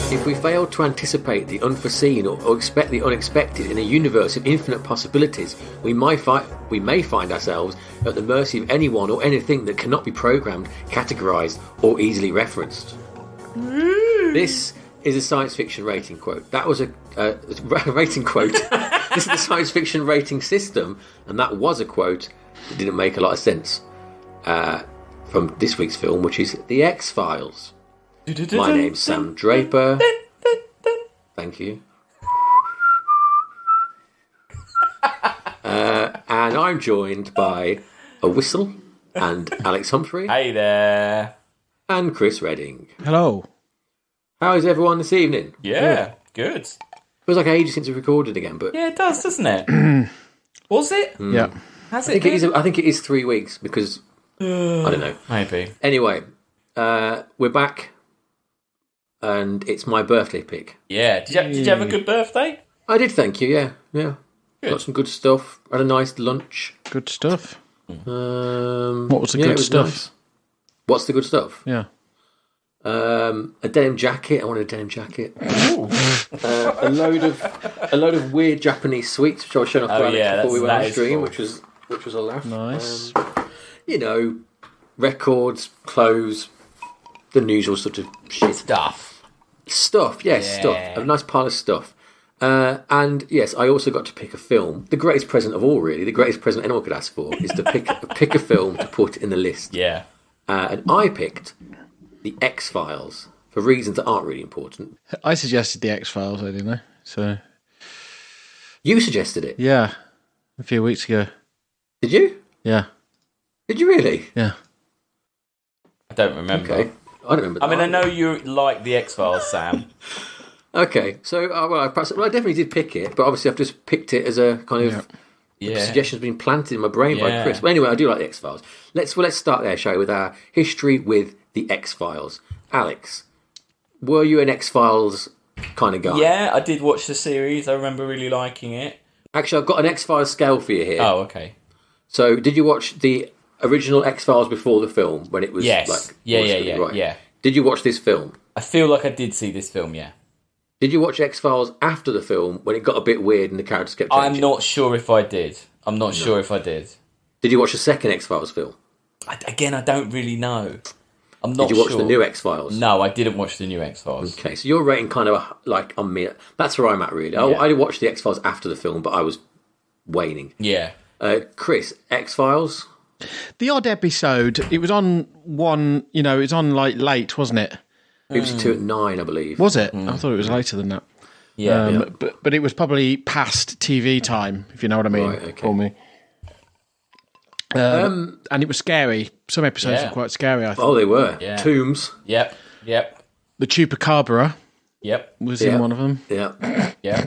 If we fail to anticipate the unforeseen or expect the unexpected in a universe of infinite possibilities, we may find ourselves at the mercy of anyone or anything that cannot be programmed, categorized, or easily referenced. This is a science fiction rating quote. That was a rating quote. This is the science fiction rating system, and that was a quote that didn't make a lot of sense from this week's film, which is The X-Files. My name's Sam Draper. Thank you. And I'm joined by a whistle and Alex Humphrey. Hey there. And Chris Redding. Hello. How is everyone this evening? Yeah, good. Feels like ages since we recorded again, but Yeah, it does, doesn't it? Was it? Yeah. Has I it? think it is 3 weeks because I don't know. Maybe. Anyway, we're back. And it's my birthday pick. Yeah. Did you have a good birthday? I did, thank you. Yeah. Good. Got some good stuff. Had a nice lunch. Good stuff. What was the good stuff? Nice. What's the good stuff? Yeah. A denim jacket. I wanted a denim jacket. Ooh. A load of weird Japanese sweets, which I was showing off before we went on stream, cool. which was a laugh. Nice. Records, clothes, the usual sort of shit. Stuff, yes, Yeah. stuff. A nice pile of stuff. And yes, I also got to pick a film. The greatest present of all, really. The greatest present anyone could ask for is to pick a film to put in the list. Yeah. And I picked The X-Files for reasons that aren't really important. I suggested the X-Files, I didn't know. So You suggested it. yeah, a few weeks ago. Did you? Yeah. Did you really? Yeah. I don't remember. Okay. I don't remember that. I mean, I know you like the X-Files, Sam. Okay, so I definitely did pick it, but obviously I've just picked it as a kind of suggestion's been planted in my brain by Chris. But anyway, I do like the X-Files. Let's start there, shall we, with our history with the X-Files. Alex, were you an X-Files kind of guy? Yeah, I did watch the series. I remember really liking it. Actually, I've got an X-Files scale for you here. Oh, okay. So, did you watch the original X-Files before the film when it was Yes. like Yeah. right? Did you watch this film? I feel like I did see this film, yeah. Did you watch X-Files after the film when it got a bit weird and the characters kept changing? I'm not sure if I did. Did you watch the second X-Files film? I don't really know. I'm not sure. Did you watch the new X-Files? No, I didn't watch the new X-Files. Okay, so you're rating kind of like on me. That's where I'm at, really. Yeah. I watched the X-Files after the film, but I was waning. Yeah. Chris, X-Files? The odd episode, it was on one, it was on like late, wasn't it? It was 2 at 9, I believe. Was it? I thought it was later than that. Yeah. But it was probably past TV time, if you know what I mean, Right, okay. for me. And it was scary. Some episodes were quite scary, I thought. Oh, they were. Yeah. Tombs. Yep. The Chupacabra was in one of them. Yeah.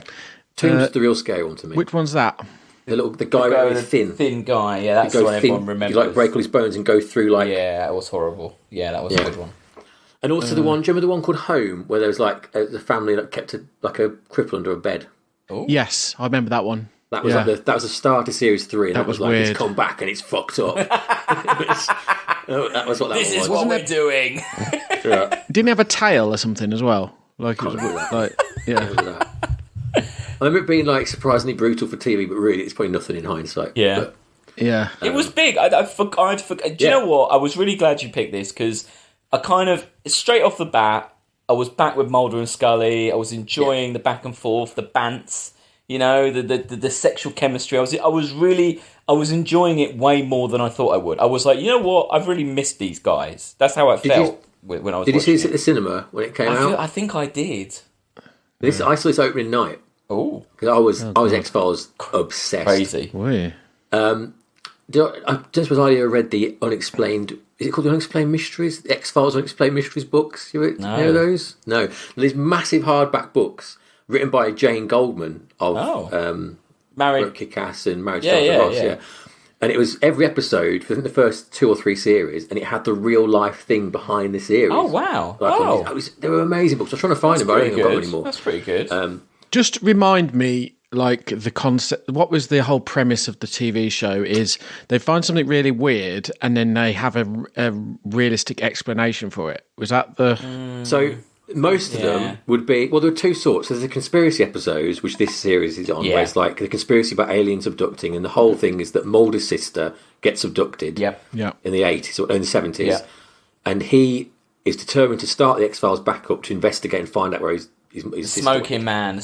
Tombs is the real scary one to me. Which one's that? The guy very thin. Thin guy, yeah, that's the one everyone remembers. You like break all his bones and go through like... Yeah, it was horrible. Yeah, that was a good one. And also do you remember the one called Home, where there was like the family that kept a cripple under a bed? Ooh. Yes, I remember that one. That was that was the start of series 3. And that was like weird. It's come back and it's fucked up. That was what that This one is was. what we're doing. Yeah. Didn't it have a tail or something as well? Like it was like yeah. I remember it being like surprisingly brutal for TV, but really it's probably nothing in hindsight. Yeah. But, Yeah. It was big. I'd forgot. Do you know what? I was really glad you picked this because I kind of, straight off the bat, I was back with Mulder and Scully. I was enjoying the back and forth, the bants, the sexual chemistry. I was enjoying it way more than I thought I would. I was like, you know what? I've really missed these guys. That's how I felt when I was watching it. Did you see this at the cinema when it came out? I think I did. I saw this opening night. Oh, because I was X-Files obsessed. crazy. Wait. I just was I read the Unexplained. Is it called the Unexplained Mysteries? The X-Files Unexplained Mysteries books. You know those? No. These massive hardback books written by Jane Goldman of Married Kick-Ass and Marriage Yeah, to yeah, Ross. yeah. Yeah. And it was every episode, I think the first 2 or 3 series, and it had the real life thing behind the series. Oh, wow. They were amazing books. I was trying to find them, but I don't think I've got them anymore. That's pretty good. Just remind me, like, the concept. What was the whole premise of the TV show? Is they find something really weird and then they have a realistic explanation for it. Was that the? So most of them would be... Well, there are two sorts. There's the conspiracy episodes, which this series is on, where it's like the conspiracy about aliens abducting, and the whole thing is that Mulder's sister gets abducted in the 80s or in the 70s, and he is determined to start the X-Files back up to investigate and find out where his the smoking man, all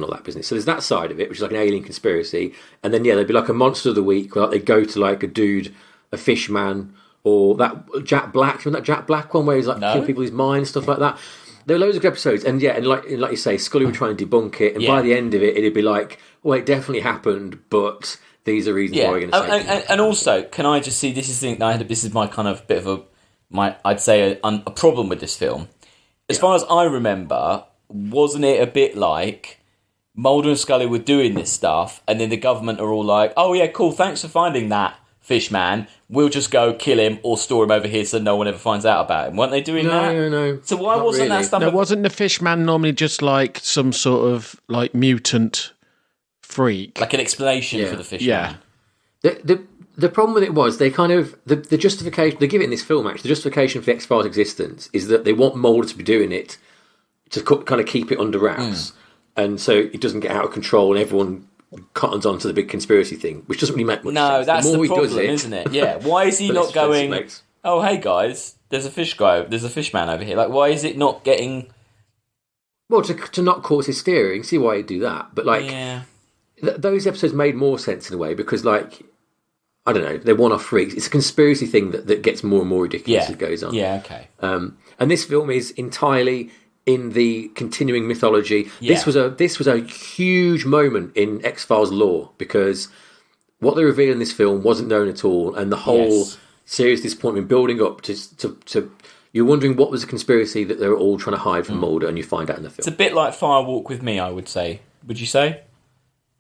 that business. So there's that side of it, which is like an alien conspiracy, and then there'd be like a monster of the week, where like, they go to like a dude, a fish man, or that Jack Black. Remember that Jack Black one where he's like killing people's minds, stuff like that. There are loads of episodes, and like you say, Scully would try and debunk it, and by the end of it, it'd be like, well, it definitely happened, but these are reasons why we're going to say. And also, can I just see this is the thing this is my kind of bit of I'd say a problem with this film. As far as I remember, wasn't it a bit like Mulder and Scully were doing this stuff, and then the government are all like, "Oh yeah, cool, thanks for finding that fish man. We'll just go kill him or store him over here so no one ever finds out about him." Weren't they doing that? No. So why wasn't that stuff? No, wasn't the fish man normally just like some sort of like mutant freak, like an explanation for the fish man? The problem with it was they kind of the justification they give it in this film. Actually, the justification for the X-Files' existence is that they want Mulder to be doing it to kind of keep it under wraps, and so it doesn't get out of control, and everyone cottons on to the big conspiracy thing, which doesn't really make much sense. No, that's the more problem, he does it, isn't it? Yeah. Why is he not going? Oh, hey guys, there's a fish man over here. Like, why is it not getting? Well, to not cause hysteria, you can see why he'd do that, but like those episodes made more sense in a way because like. I don't know, they're one-off freaks. It's a conspiracy thing that gets more and more ridiculous as it goes on. Yeah, okay. And this film is entirely in the continuing mythology. Yeah. This was a huge moment in X-Files lore because what they reveal in this film wasn't known at all, and the whole series at this point been building up to you're wondering what was the conspiracy that they were all trying to hide from Mulder, and you find out in the film. It's a bit like Fire Walk with Me, I would say. Would you say?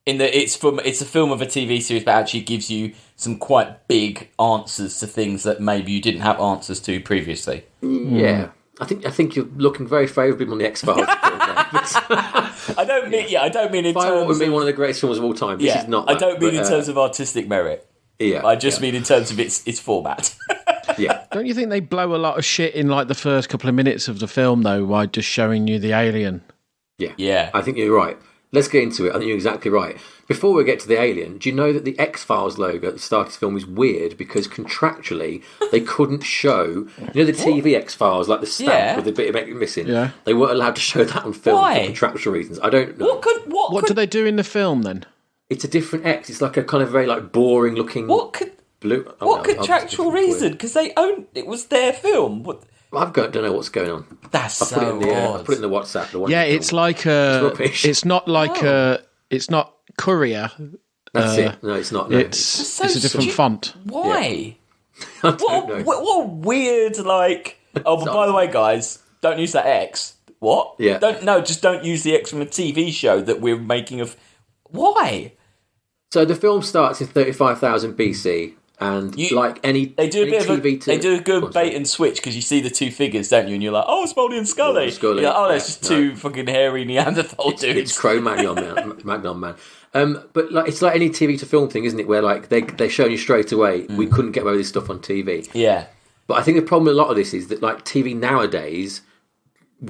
In that it's a film of a TV series, but actually gives you some quite big answers to things that maybe you didn't have answers to previously. Yeah, I think you're looking very favourably on the X-Files. I don't mean in Fire terms would be of one of the greatest films of all time. This is not. I don't mean in terms of artistic merit. Yeah, I just mean in terms of its format. Yeah. Don't you think they blow a lot of shit in like the first couple of minutes of the film though, by just showing you the alien? Yeah. I think you're right. Let's get into it. I think you're exactly right. Before we get to the alien, do you know that the X-Files logo at the start of the film is weird because contractually they couldn't show, the TV X-Files, like the stamp with the bit of it missing. Yeah. They weren't allowed to show that on film for contractual reasons. I don't know. What do they do in the film then? It's a different X. It's like a kind of very like boring looking. Blue. What contractual reason? Because it was their film. Don't know what's going on. That's I put it in the WhatsApp. It's like it's not like it's not Courier. That's it. No, it's not. No. It's a different font. Why? What a weird like. Oh, but by the way, guys, don't use that X. What? Yeah. Just don't use the X from a TV show that we're making of. Why? So the film starts in 35,000 BC. And like any they do a bit of they do a good bait and and switch because you see the two figures, don't you? And you're like, oh, it's Mulder and Scully. That's just two fucking hairy Neanderthal dudes. It's Cro-Magnon man. But like it's like any TV to film thing, isn't it? Where like they're showing you straight away. We couldn't get away with this stuff on TV. Yeah. But I think the problem with a lot of this is that like TV nowadays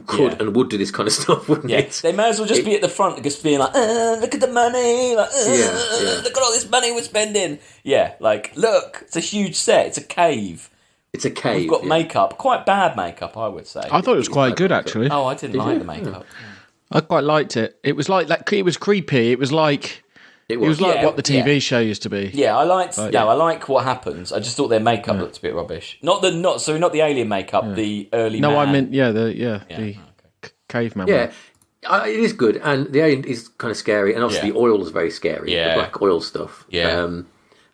could and would do this kind of stuff, wouldn't it? They may as well just be at the front, just being like, look at the money, like, look at all this money we're spending. Yeah, like, look, it's a huge set, it's a cave. We've got makeup, quite bad makeup, I would say. I thought it was quite good, actually. Oh, I didn't like the makeup. I quite liked it. It was like that. It was creepy. It was like what the TV show used to be. Yeah, I like what happens. I just thought their makeup looked a bit rubbish. Not the alien makeup, the early man. No, I meant the caveman. Yeah, it is good, and the alien is kind of scary, and obviously the oil is very scary. Yeah. The black oil stuff. Yeah, and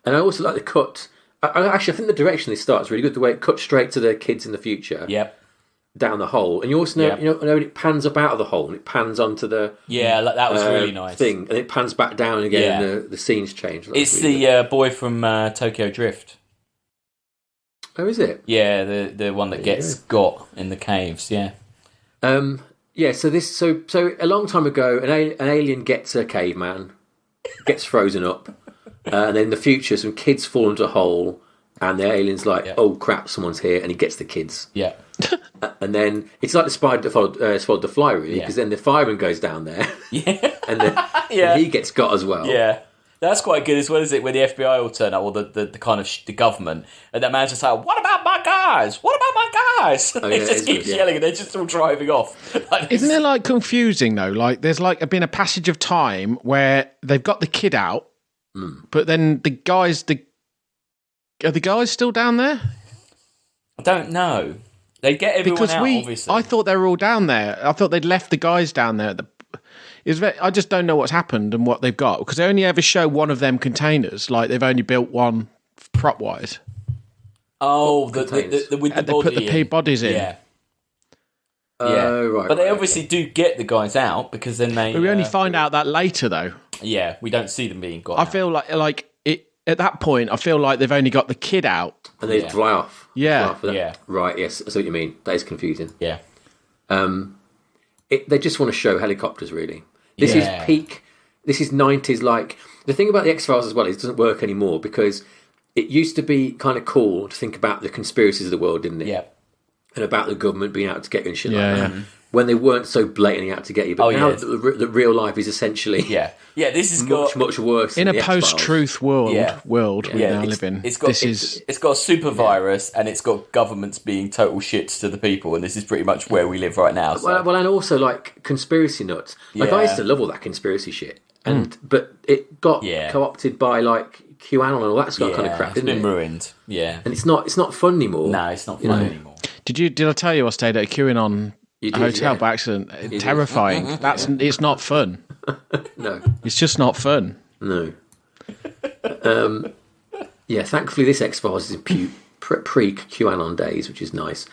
I also like the cut. I think the direction this starts really good. The way it cuts straight to the kids in the future. Yep. Down the hole, and you also know, when it pans up out of the hole and it pans onto the that was really nice thing, and it pans back down again, and the scenes change. It's the boy from Tokyo Drift. Oh, is it? Yeah, the one that gets got in the caves. Yeah. So a long time ago, an alien gets a caveman, gets frozen up, and then in the future, some kids fall into a hole. and the alien's like, "Oh crap, someone's here," and he gets the kids. Yeah. And then it's like the spider followed the fly, really, because then the fireman goes down there, and then and he gets got as well. Yeah. That's quite good as well, is it? Where the FBI will turn up, or the kind of the government, and that man's just like, "What about my guys? What about my guys?" He just keeps yelling, and they're just all driving off. Isn't it like confusing though? Like there's like been a passage of time where they've got the kid out, but then are the guys still down there? I don't know. They get everyone out, obviously. I thought they were all down there. I thought they'd left the guys down there. I just don't know what's happened and what they've got, because they only ever show one of them containers. Like they've only built one prop wise. Oh, with the body. They put the bodies in. Yeah. Right. But they obviously do get the guys out, because then they. But we only find out that later, though. Yeah, we don't see them being got. I feel like it at that point. I feel like they've only got the kid out, and they fly off. Yeah. Right. Yes. I see what you mean. That is confusing. Yeah. They just want to show helicopters, really. This is peak. This is 90s. Like the thing about the X-Files as well is it doesn't work anymore, because it used to be kind of cool to think about the conspiracies of the world, didn't it? Yeah. And about the government being out to get you and shit like that. When they weren't so blatantly out to get you. But now the real life is essentially this is much worse in than a post-truth world we now live in. It's got a super virus, and it's got governments being total shits to the people, and this is pretty much where we live right now. So. Well, and also like conspiracy nuts. Like I used to love all that conspiracy shit, but it got co-opted by like QAnon and all that kind of crap. It's been ruined. Yeah, and it's not fun anymore. No, it's not fun anymore. Did I tell you I stayed at a QAnon hotel by accident? Terrifying. It's not fun. No, it's just not fun. No. Thankfully this X-Files is in pre-QAnon days, which is nice.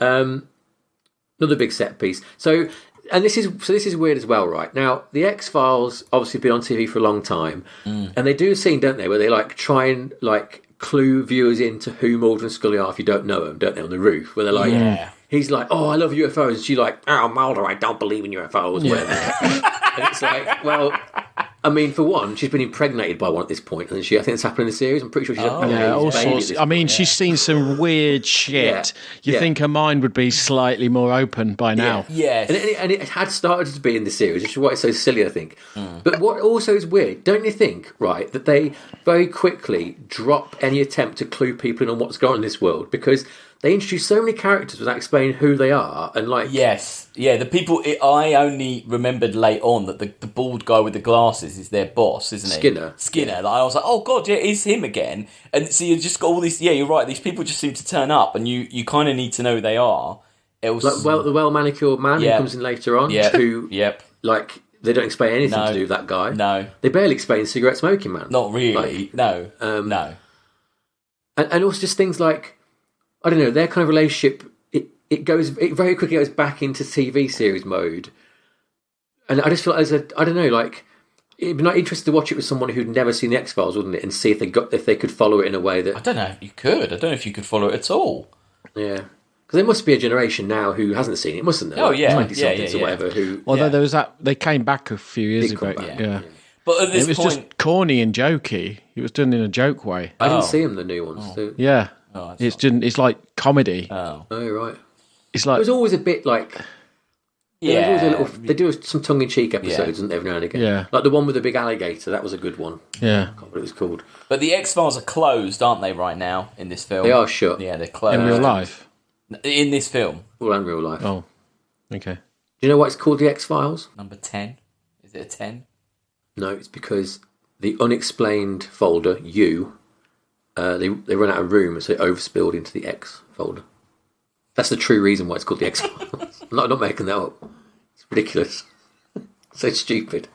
Another big set piece. So this is weird as well, right? Now the X-Files obviously been on TV for a long time, and they do a scene, don't they, where they like try and like clue viewers into who Mulder and Scully are if you don't know them, don't they? On the roof, where they're like, he's like, "Oh, I love UFOs," and she's like, "Oh, Mulder, I don't believe in UFOs." And it's like, well, I mean, for one, she's been impregnated by one at this point, and I think that's happened in the series. I'm pretty sure she's all sorts. I mean, she's seen some weird shit. You think her mind would be slightly more open by now. Yes. And it had started to be in the series, which is why it's so silly, I think. But what also is weird, don't you think, right, that they very quickly drop any attempt to clue people in on what's going on in this world, because they introduce so many characters without explaining who they are, and like the people. I only remembered late on that the bald guy with the glasses is their boss, isn't he? Skinner. Like, I was like, oh god, it's him again. And so you just got all these. Yeah, you're right. These people just seem to turn up, and you kind of need to know who they are. Else, like, the well manicured man who comes in later on, who like they don't explain anything to do with that guy. No, they barely explain cigarette smoking man. Not really. Like, no. And also just things like, I don't know, their kind of relationship, it very quickly goes back into TV series mode. And I just feel I don't know, like, it'd be not interesting to watch it with someone who'd never seen the X-Files, wouldn't it? And see if they could follow it in a way that... I don't know if you could. I don't know if you could follow it at all. Yeah. Because there must be a generation now who hasn't seen it, mustn't there? Oh, yeah. 20-somethings or whatever who... Although there was that... They came back a few years ago. Yeah. But at this point... It was just corny and jokey. It was done in a joke way. I didn't see them, the new ones. So. Yeah. Oh, it's like comedy. Oh, right. It's like... It was always a bit like... Yeah. They do some tongue-in-cheek episodes, isn't they, every now and again? Yeah. Like the one with the big alligator, that was a good one. Yeah. I can't remember what it was called. But the X-Files are closed, aren't they, right now, in this film? They are shut. Yeah, they're closed. In real life? In this film. Well, in real life. Oh, okay. Do you know why it's called the X-Files? Number 10. Is it a 10? No, it's because the unexplained folder, U, they run out of room, so it overspilled into the X folder. That's the true reason why it's called the X-Files. I'm not making that up. It's ridiculous. So stupid.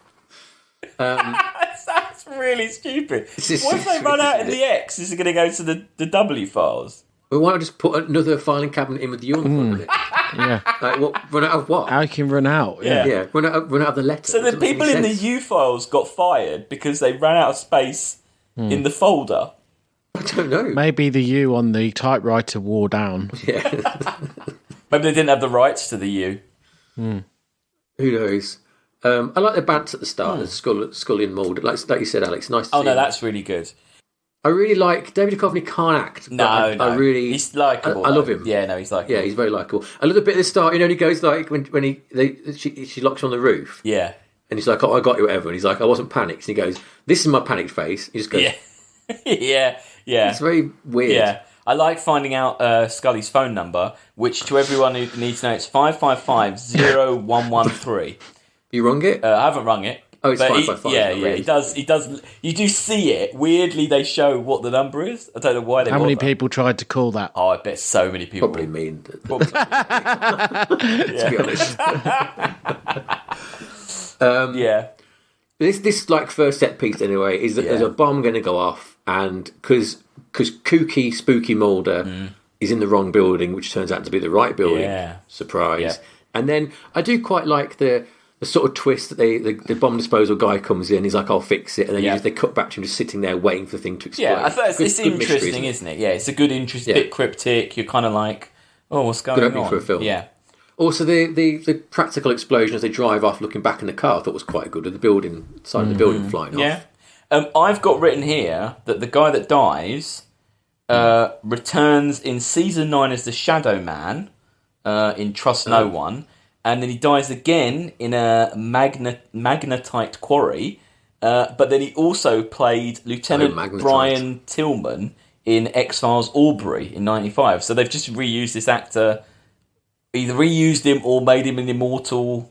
That's really stupid. What if they run out in the X? Is it going to go to the W files? Well, why not just put another filing cabinet in with the U on the front of it? Yeah. Like, what, run out of what? How can run out? Yeah. Run out of the letter. So the people in the U files got fired because they ran out of space in the folder. I don't know. Maybe the U on the typewriter wore down. Yeah. Maybe they didn't have the rights to the U. Who knows? I like the banter at the start, the Scully and Mulder. Like you said, Alex, nice to see no, that's really good. I really like David Duchovny. Can't act. No, I really. He's likeable. I love him. Yeah, no, he's likeable. Yeah, he's very likeable. I love the bit at the start. He goes like when she locks on the roof. Yeah. And he's like, "Oh, I got you, whatever." And he's like, "I wasn't panicked." And he goes, "This is my panicked face." He just goes, Yeah. Yeah. It's very weird. Yeah. I like finding out Scully's phone number, which to everyone who needs to know, it's 555-0113. You rung it? I haven't rung it. Oh, it's but 555. Yeah, he does. You do see it. Weirdly, they show what the number is. I don't know why they. How many people tried to call that? Oh, I bet so many people. Probably mean. Probably. To be honest. Yeah. This like first set piece anyway is that there's a bomb going to go off, and because kooky spooky Mulder is in the wrong building, which turns out to be the right building. Yeah. Surprise! Yeah. And then I do quite like the sort of twist that the bomb disposal guy comes in. He's like, "I'll fix it," and then they cut back to him just sitting there waiting for the thing to explode. Yeah, I thought it's good interesting, mystery, isn't it? Yeah, it's a good interest, bit cryptic. You're kind of like, oh, what's going Good opening on? for a film. Yeah. Also, the practical explosion as they drive off, looking back in the car, I thought was quite good. With the building side of the building flying off. Yeah. I've got written here that the guy that dies returns in season 9 as the Shadow Man in Trust No One, and then he dies again in a magnetite quarry. But then he also played Lieutenant Brian Tillman in X-Files Aubrey in '95. So they've just reused this actor. Either reused him or made him an immortal.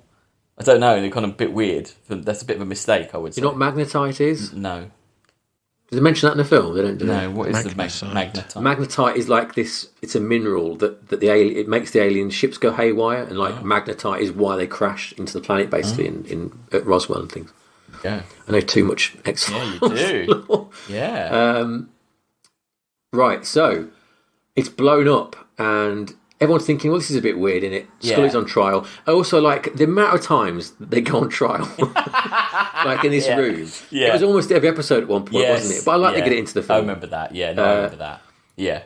I don't know. They're kind of a bit weird. That's a bit of a mistake, I would say. You know what magnetite is? No. Did they mention that in the film? They don't do No, that. what is Magnetite. the magnetite? Magnetite is like this. It's a mineral that the alien. It makes the alien ships go haywire, and like magnetite is why they crash into the planet basically in at Roswell and things. Yeah. I know too much X. Yeah, you do. Yeah. Right, so it's blown up, and everyone's thinking, well, this is a bit weird, isn't it? Scully's on trial. I also like the amount of times that they go on trial, like in this room. Yeah. It was almost every episode at one point, wasn't it? But I like to get it into the film. I remember that. Yeah, no, I remember that. Yeah.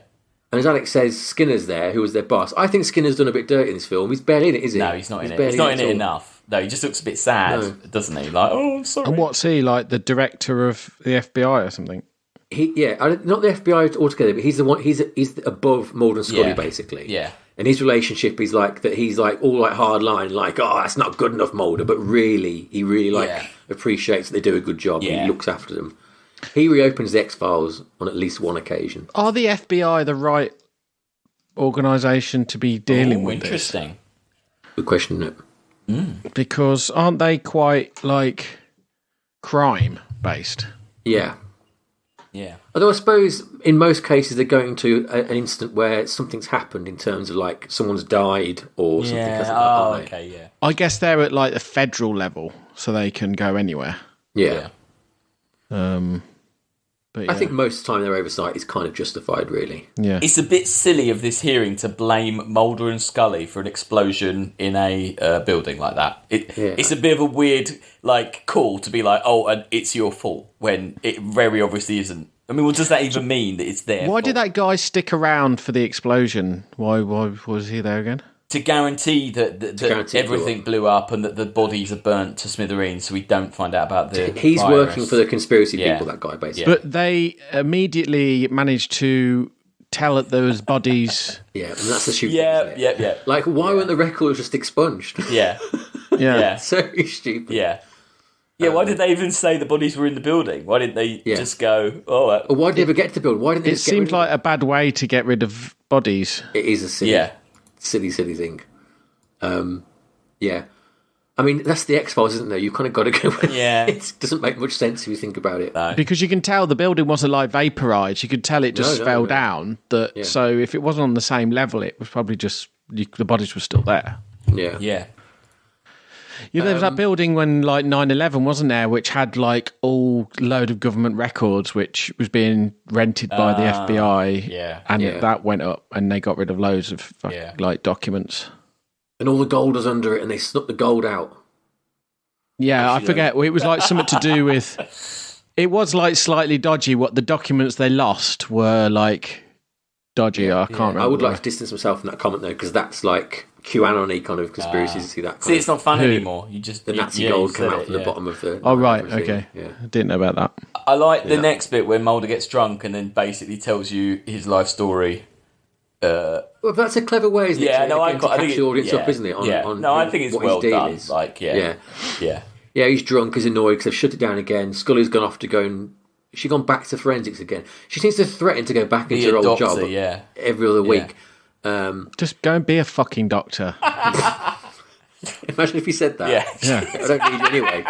And as Alex says, Skinner's there, who was their boss. I think Skinner's done a bit dirty in this film. He's barely in it, is he? No, he's not in it. He's not in it enough. No, he just looks a bit sad, doesn't he? Like, oh, I'm sorry. And what's he, like the director of the FBI or something? Not the FBI altogether, but he's the one. He's above Mulder and Scully, basically. Yeah. And his relationship is like that. He's like all like hard line, like, oh, that's not good enough, Mulder. But really, he really appreciates that they do a good job. Yeah. He looks after them. He reopens the X-Files on at least one occasion. Are the FBI the right organisation to be dealing with interesting. Good question, isn't it? Because aren't they quite like crime based? Yeah. Yeah. Although I suppose in most cases they're going to an instant where something's happened in terms of like someone's died or something. Okay, yeah. I guess they're at like the federal level, so they can go anywhere. Yeah. But I think most of the time their oversight is kind of justified, really. Yeah. It's a bit silly of this hearing to blame Mulder and Scully for an explosion in a building like that. It's a bit of a weird call to be like, oh, and it's your fault, when it very obviously isn't. I mean, what does that even mean that it's their fault? Did that guy stick around for the explosion? Why was he there again? To guarantee that everything blew up and that the bodies are burnt to smithereens, so we don't find out about the He's virus. working for the conspiracy people, that guy, basically. But they immediately managed to tell that there was bodies. Yeah, and that's the stupid Yeah. Like, why weren't the records just expunged? Yeah. Yeah. So stupid. Yeah. Yeah, why did they even say the bodies were in the building? Why didn't they just go, or why did they ever get to the building? Why didn't they It just get rid seemed of like a bad way to get rid of bodies. It is a silly thing. Yeah. I mean, that's the X-Files, isn't there? You kind of got to go with it. Doesn't make much sense if you think about it. No. Because you can tell the building wasn't like vaporized. You could tell it just fell down. So if it wasn't on the same level, it was probably just the bodies were still there. Yeah. Yeah. Yeah, there was that building when 9/11 wasn't there, which had all load of government records, which was being rented by the FBI. Yeah. And that went up, and they got rid of loads of documents. And all the gold was under it, and they snuck the gold out. Yeah, I forget. It was like something to do with. It was slightly dodgy. What the documents they lost were dodgy. I can't remember. I would like to distance myself from that comment though, because that's QAnon-y kind of conspiracies. See that? Kind See, it's of, not fun anymore. You just the Nazi you gold said come out it, from the bottom of the. Oh right, everything. okay. Yeah. I didn't know about that. I like the next bit where Mulder gets drunk and then basically tells you his life story. Well, that's a clever way, isn't it? Yeah, to, no, I again, to catch the audience up, isn't it? I think it's what well his deal done. is. Like, yeah. yeah. He's drunk, he's annoyed because they've shut it down again. Scully's gone off to go and she's gone back to forensics again. She seems to threaten to go back into her old job every other week. Just go and be a fucking doctor. Imagine if he said that. Yeah. I don't need you anyway.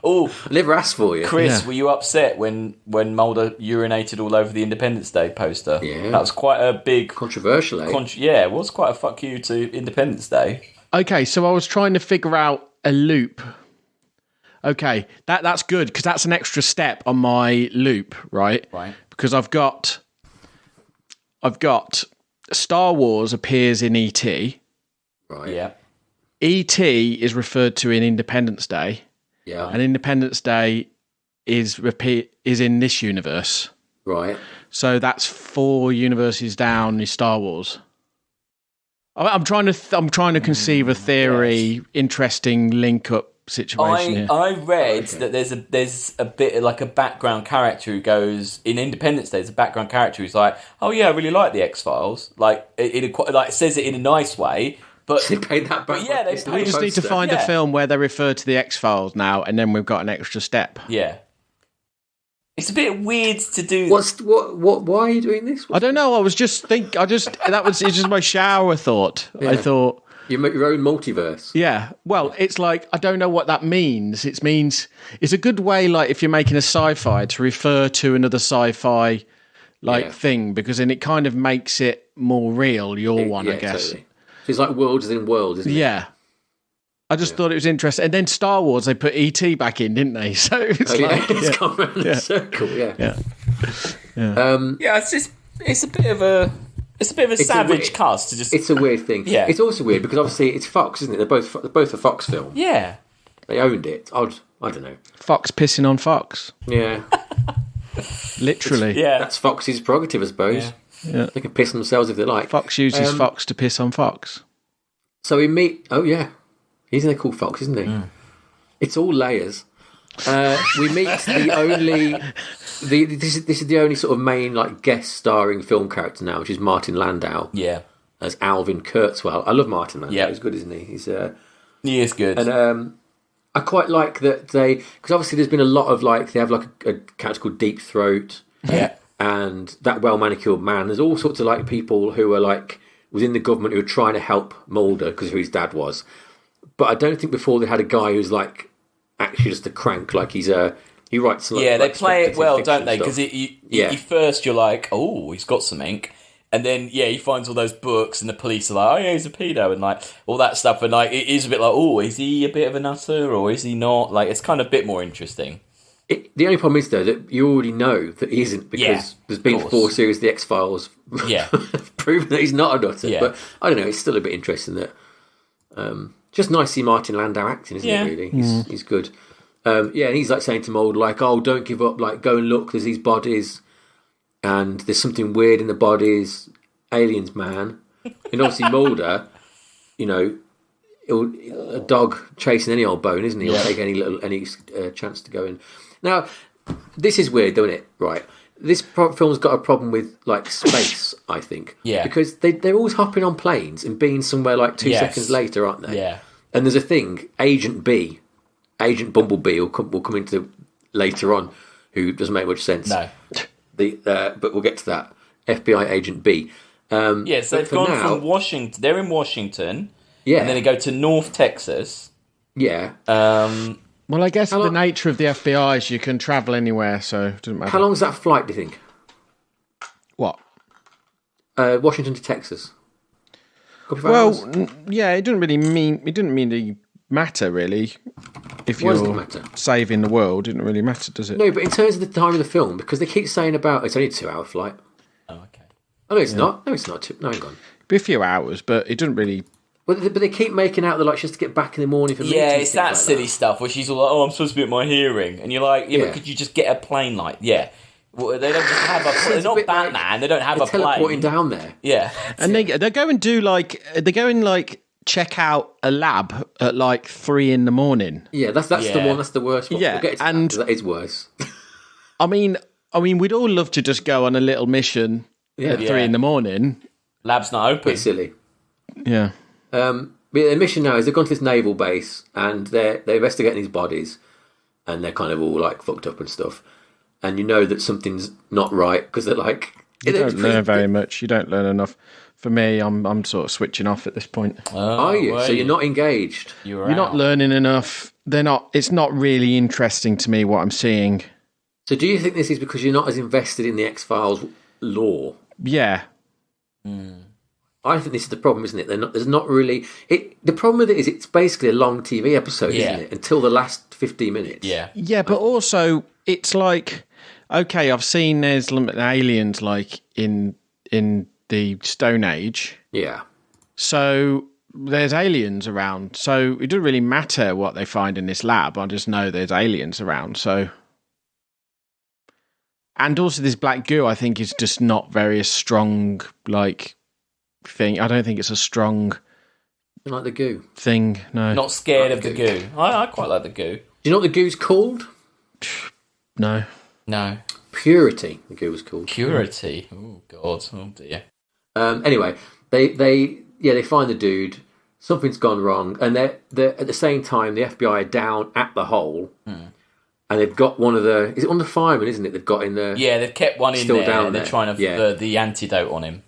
Oh, I never asked for you. Chris, were you upset when Mulder urinated all over the Independence Day poster? Yeah. That was quite a big... Controversial, eh? It was quite a fuck you to Independence Day. Okay, so I was trying to figure out a loop. Okay, that's good, because that's an extra step on my loop, right? Right. Because I've got Star Wars appears in E.T. Right. Yeah. E.T. is referred to in Independence Day. Yeah. And Independence Day is in this universe. Right. So that's 4 universes down is Star Wars. I'm trying to conceive a theory, interesting link up situation here. I read that there's a bit like a background character who goes in Independence Day. There's a background character who's like, "Oh yeah, I really like the X-Files." Like it says it in a nice way. But they paid that back. Yeah, we just need to find a film where they refer to the X-Files now, and then we've got an extra step. Yeah, it's a bit weird to do. Why are you doing this? I don't know. It's just my shower thought. Yeah. I thought you make your own multiverse. Yeah. Well, it's like I don't know what that means. It means it's a good way, like if you're making a sci-fi, to refer to another sci-fi thing, because then it kind of makes it more real. I guess. Totally. It's like worlds within worlds, isn't it? Yeah. I just thought it was interesting. And then Star Wars, they put E.T. back in, didn't they? So it's it's gone around in a circle, Yeah. It's a bit of a savage cast to just... It's a weird thing. Yeah. It's also weird because obviously it's Fox, isn't it? They're both a Fox film. Yeah. They owned it. I don't know. Fox pissing on Fox. Yeah. Literally. That's Fox's prerogative, I suppose. Yeah. They can piss themselves if they like. Fox uses Fox to piss on Fox. So we meet... Oh, yeah. He's called Fox, isn't he? Mm. It's all layers. We meet the only... This is the only sort of main guest starring film character now, which is Martin Landau. Yeah. As Alvin Kurtzwell. I love Martin Landau. Yeah. He's good, isn't he? He is good. And I quite like that because obviously there's been a lot of they have a character called Deep Throat. Yeah. And That Well Manicured Man. There's all sorts of people who are within the government who are trying to help Mulder because of who his dad was. But I don't think before they had a guy who's actually just a crank. He writes. They play it well, don't they? Because first you're like, oh, he's got some ink. And then, he finds all those books and the police are like, oh, yeah, he's a pedo and all that stuff. And it is a bit oh, is he a bit of a nutter or is he not? It's kind of a bit more interesting. The only problem is, though, that you already know that he isn't because there's been 4 series of The X-Files proving that he's not a nutter. Yeah. But I don't know, it's still a bit interesting that... just nice to see Martin Landau acting, isn't it, really? He's good. And he's saying to Mulder, oh, don't give up, go and look, there's these bodies, and there's something weird in the bodies, aliens, man. And obviously Mulder, a dog chasing any old bone, isn't he? He'll take any chance to go in. Now, this is weird, don't it? Right. This film's got a problem with space, I think. Yeah. Because they're always hopping on planes and being somewhere 2 seconds later, aren't they? Yeah. And there's a thing, Agent Bumblebee will come into later on, who doesn't make much sense. No. But we'll get to that. FBI Agent B. So they've gone from Washington. They're in Washington. Yeah. And then they go to North Texas. Yeah. Well, I guess the nature of the FBI is you can travel anywhere, so it doesn't matter. How long is that flight, do you think? What? Washington to Texas. Well, it didn't really matter, really. If you're saving the world, it didn't really matter, does it? No, but in terms of the time of the film, because they keep saying about it's only a 2-hour flight. Oh, okay. Oh, no, it's not. No, it's not. No, hang on. It'd be a few hours, but it doesn't really... But they keep making out that she has to get back in the morning for meetings. Yeah, it's that silly stuff where she's all oh, I'm supposed to be at my hearing. And you're like, but could you just get a plane Well, they don't just have a. They're not Batman. They don't have a plane. Teleporting down there. Yeah, and they go and do they go and check out a lab at 3 a.m. Yeah, that's the one. That's the worst one. Yeah, and that is worse. I mean, we'd all love to just go on a little mission at 3 a.m. Lab's not open. It's silly. Yeah. But their mission now is they've gone to this naval base and they're investigating these bodies, and they're kind of all fucked up and stuff. And you know that something's not right because they're you don't learn very much. You don't learn enough. For me, I'm sort of switching off at this point. Are you? So you're not engaged. You're not learning enough. They're not. It's not really interesting to me what I'm seeing. So do you think this is because you're not as invested in the X-Files lore? Yeah. I think this is the problem, isn't it? There's not really. The problem with it is it's basically a long TV episode, isn't it? Until the last 15 minutes. Yeah. Yeah, but also it's okay, I've seen there's aliens in the Stone Age. Yeah. So there's aliens around. So it doesn't really matter what they find in this lab. I just know there's aliens around. So, and also this black goo, I think, is just not very strong. Thing. I don't think it's a strong. You like the goo thing? No. Not scared of the goo. I quite like the goo. Do you know what the goo's called? No. Purity. The goo was called. Purity. Oh God. Oh dear. Anyway, they find the dude. Something's gone wrong, and they're at the same time the FBI are down at the hole, and they've got one of the. Is it one of the firemen? Isn't it? They've got in there. Yeah, they've kept one in still there. Down they're there. trying to the antidote on him.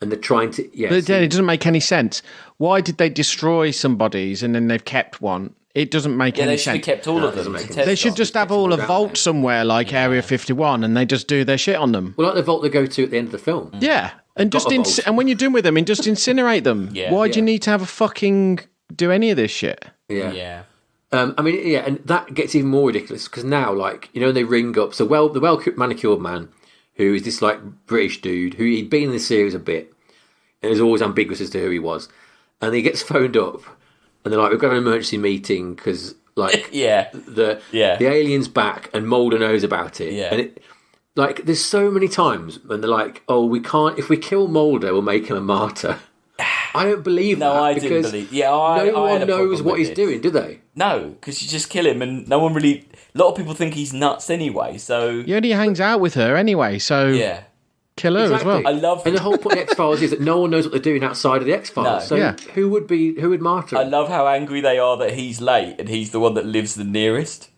And they're trying to. Yeah, but it doesn't make any sense. Why did they destroy some bodies and then they've kept one? It doesn't make any sense. They should have kept all of them. They should just have all a vault somewhere like Area 51 and they just do their shit on them. Well, like the vault they go to at the end of the film. Yeah. And just and when you're done with them, and just incinerate them. Yeah. Why do you need to have a fucking do any of this shit? Yeah. And that gets even more ridiculous because now, they ring up. So, the well manicured man, who is this British dude who he'd been in the series a bit, and it was always ambiguous as to who he was, and he gets phoned up, and they're like, "We've got an emergency meeting because the alien's back, and Mulder knows about it." Yeah. And it, there's so many times when they're like, "Oh, we can't. If we kill Mulder, we'll make him a martyr." I don't believe that. No, I didn't believe. Yeah, no one knows what he's doing, do they? No, because you just kill him, and no one really. A lot of people think he's nuts anyway. So he only hangs out with her anyway. So yeah, kill her as well. I love. And the whole point of the X-Files is that no one knows what they're doing outside of the X-Files. No. So who would martyr him? I love how angry they are that he's late and he's the one that lives the nearest.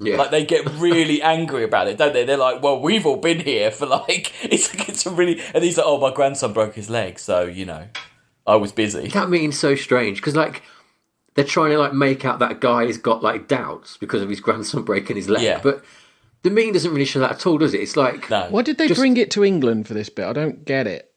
Yeah. They get really angry about it, don't they? They're like, "Well, we've all been here for it's a really," and he's like, "Oh, my grandson broke his leg, so I was busy." That meeting's so strange because they're trying to make out that guy has got doubts because of his grandson breaking his leg, but the meeting doesn't really show that at all, does it? It's no. Why did they bring it to England for this bit? I don't get it.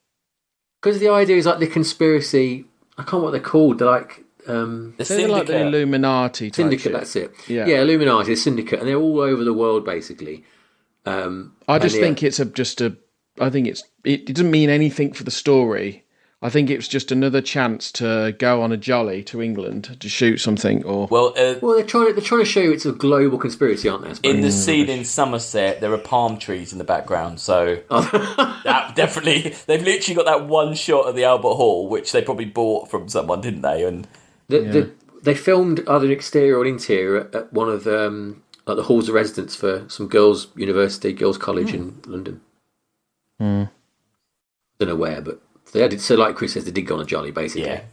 Because the idea is the conspiracy. I can't remember what they're called. They're The They're like the Illuminati type syndicate. shit. That's it. Yeah, Illuminati, the syndicate, and they're all over the world basically. I just think it's I think it doesn't mean anything for the story. I think it was just another chance to go on a jolly to England to shoot something, or they're trying to show you it's a global conspiracy, aren't they? I suppose? in the scene in Somerset, there are palm trees in the background, so that definitely they've literally got that one shot of the Albert Hall, which they probably bought from someone, didn't they? And they filmed either an exterior or an interior at one of the halls of residence for some girls' college in London. Don't know where, but they did. So, like Chris says, they did go on a jolly, basically. yeah,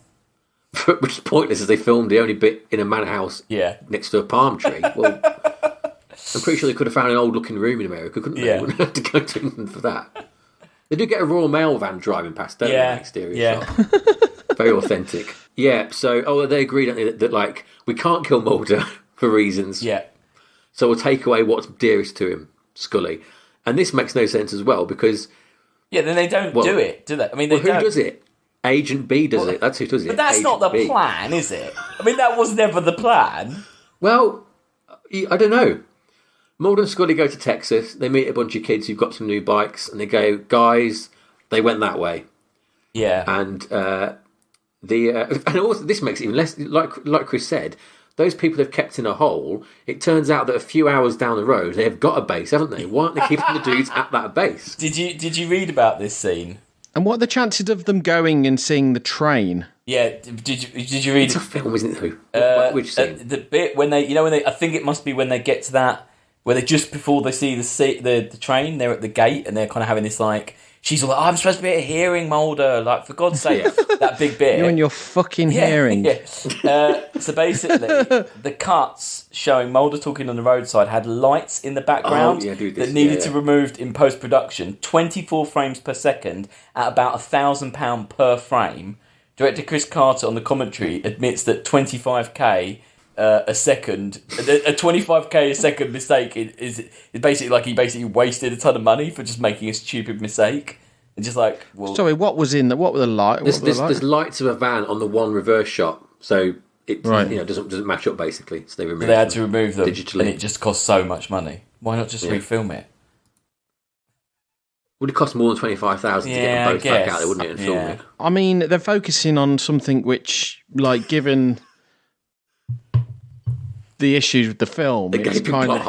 Which is pointless, as they filmed the only bit in a manor house next to a palm tree. Well, I'm pretty sure they could have found an old-looking room in America, couldn't they? They wouldn't have to go to England for that. They do get a Royal Mail van driving past, don't they? In the exterior shot. Very authentic. Yeah. So, they agreed, don't they, that we can't kill Mulder for reasons. yeah. So we'll take away what's dearest to him, Scully. And this makes no sense as well because. Yeah, then they don't do it, do they? I mean, who does it? Agent B does it. That's who does it. But that's Agent not the B. plan, is it? I mean, that was never the plan. Well, I don't know. Mulder and Scully go to Texas. They meet a bunch of kids who've got some new bikes, and they go, "Guys, they went that way." Yeah, And and also this makes it even less. Like Chris said, those people they've kept in a hole, it turns out that a few hours down the road, they have got a base, haven't they? Why aren't they keeping the dudes at that base? Did you read about this scene? And what are the chances of them going and seeing the train? Yeah, did you read? It's a film, isn't it? Which scene? The bit when they, I think it must be when they get to that, where they just before they see the train, they're at the gate and they're kind of having this like. She's all like, I'm supposed to be at a hearing, Mulder. Like, for God's sake, that big bit. You and your fucking hearing. Yeah. So basically, the cuts showing Mulder talking on the roadside had lights in the background that needed to be removed in post-production. 24 frames per second at about £1,000 per frame. Director Chris Carter on the commentary admits that 25k a second, a 25k a second mistake is basically like he basically wasted a ton of money for just making a stupid mistake. And just like, well, sorry, what were the lights? There's lights of a van on the one reverse shot, so it doesn't match up basically. So they had to remove them digitally, and it just cost so much money. Why not just refilm it? Would it cost more than 25,000 to get them both back out there, wouldn't it, and film it? I mean, they're focusing on something which, like, given the issues with the film, it's kind of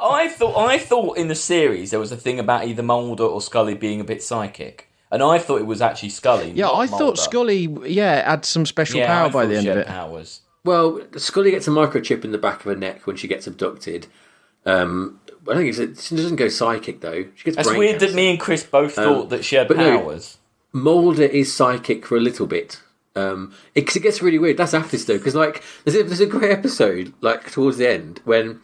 I thought in the series there was a thing about either Mulder or Scully being a bit psychic, and I thought it was actually Scully. Yeah, I thought Scully, had some special power by the end of it. Powers. Well, Scully gets a microchip in the back of her neck when she gets abducted. I think she doesn't go psychic though. She gets. That's weird that me and Chris both thought that she had powers. No, Mulder is psychic for a little bit. Because it gets really weird. That's after this though, because like there's a great episode like towards the end when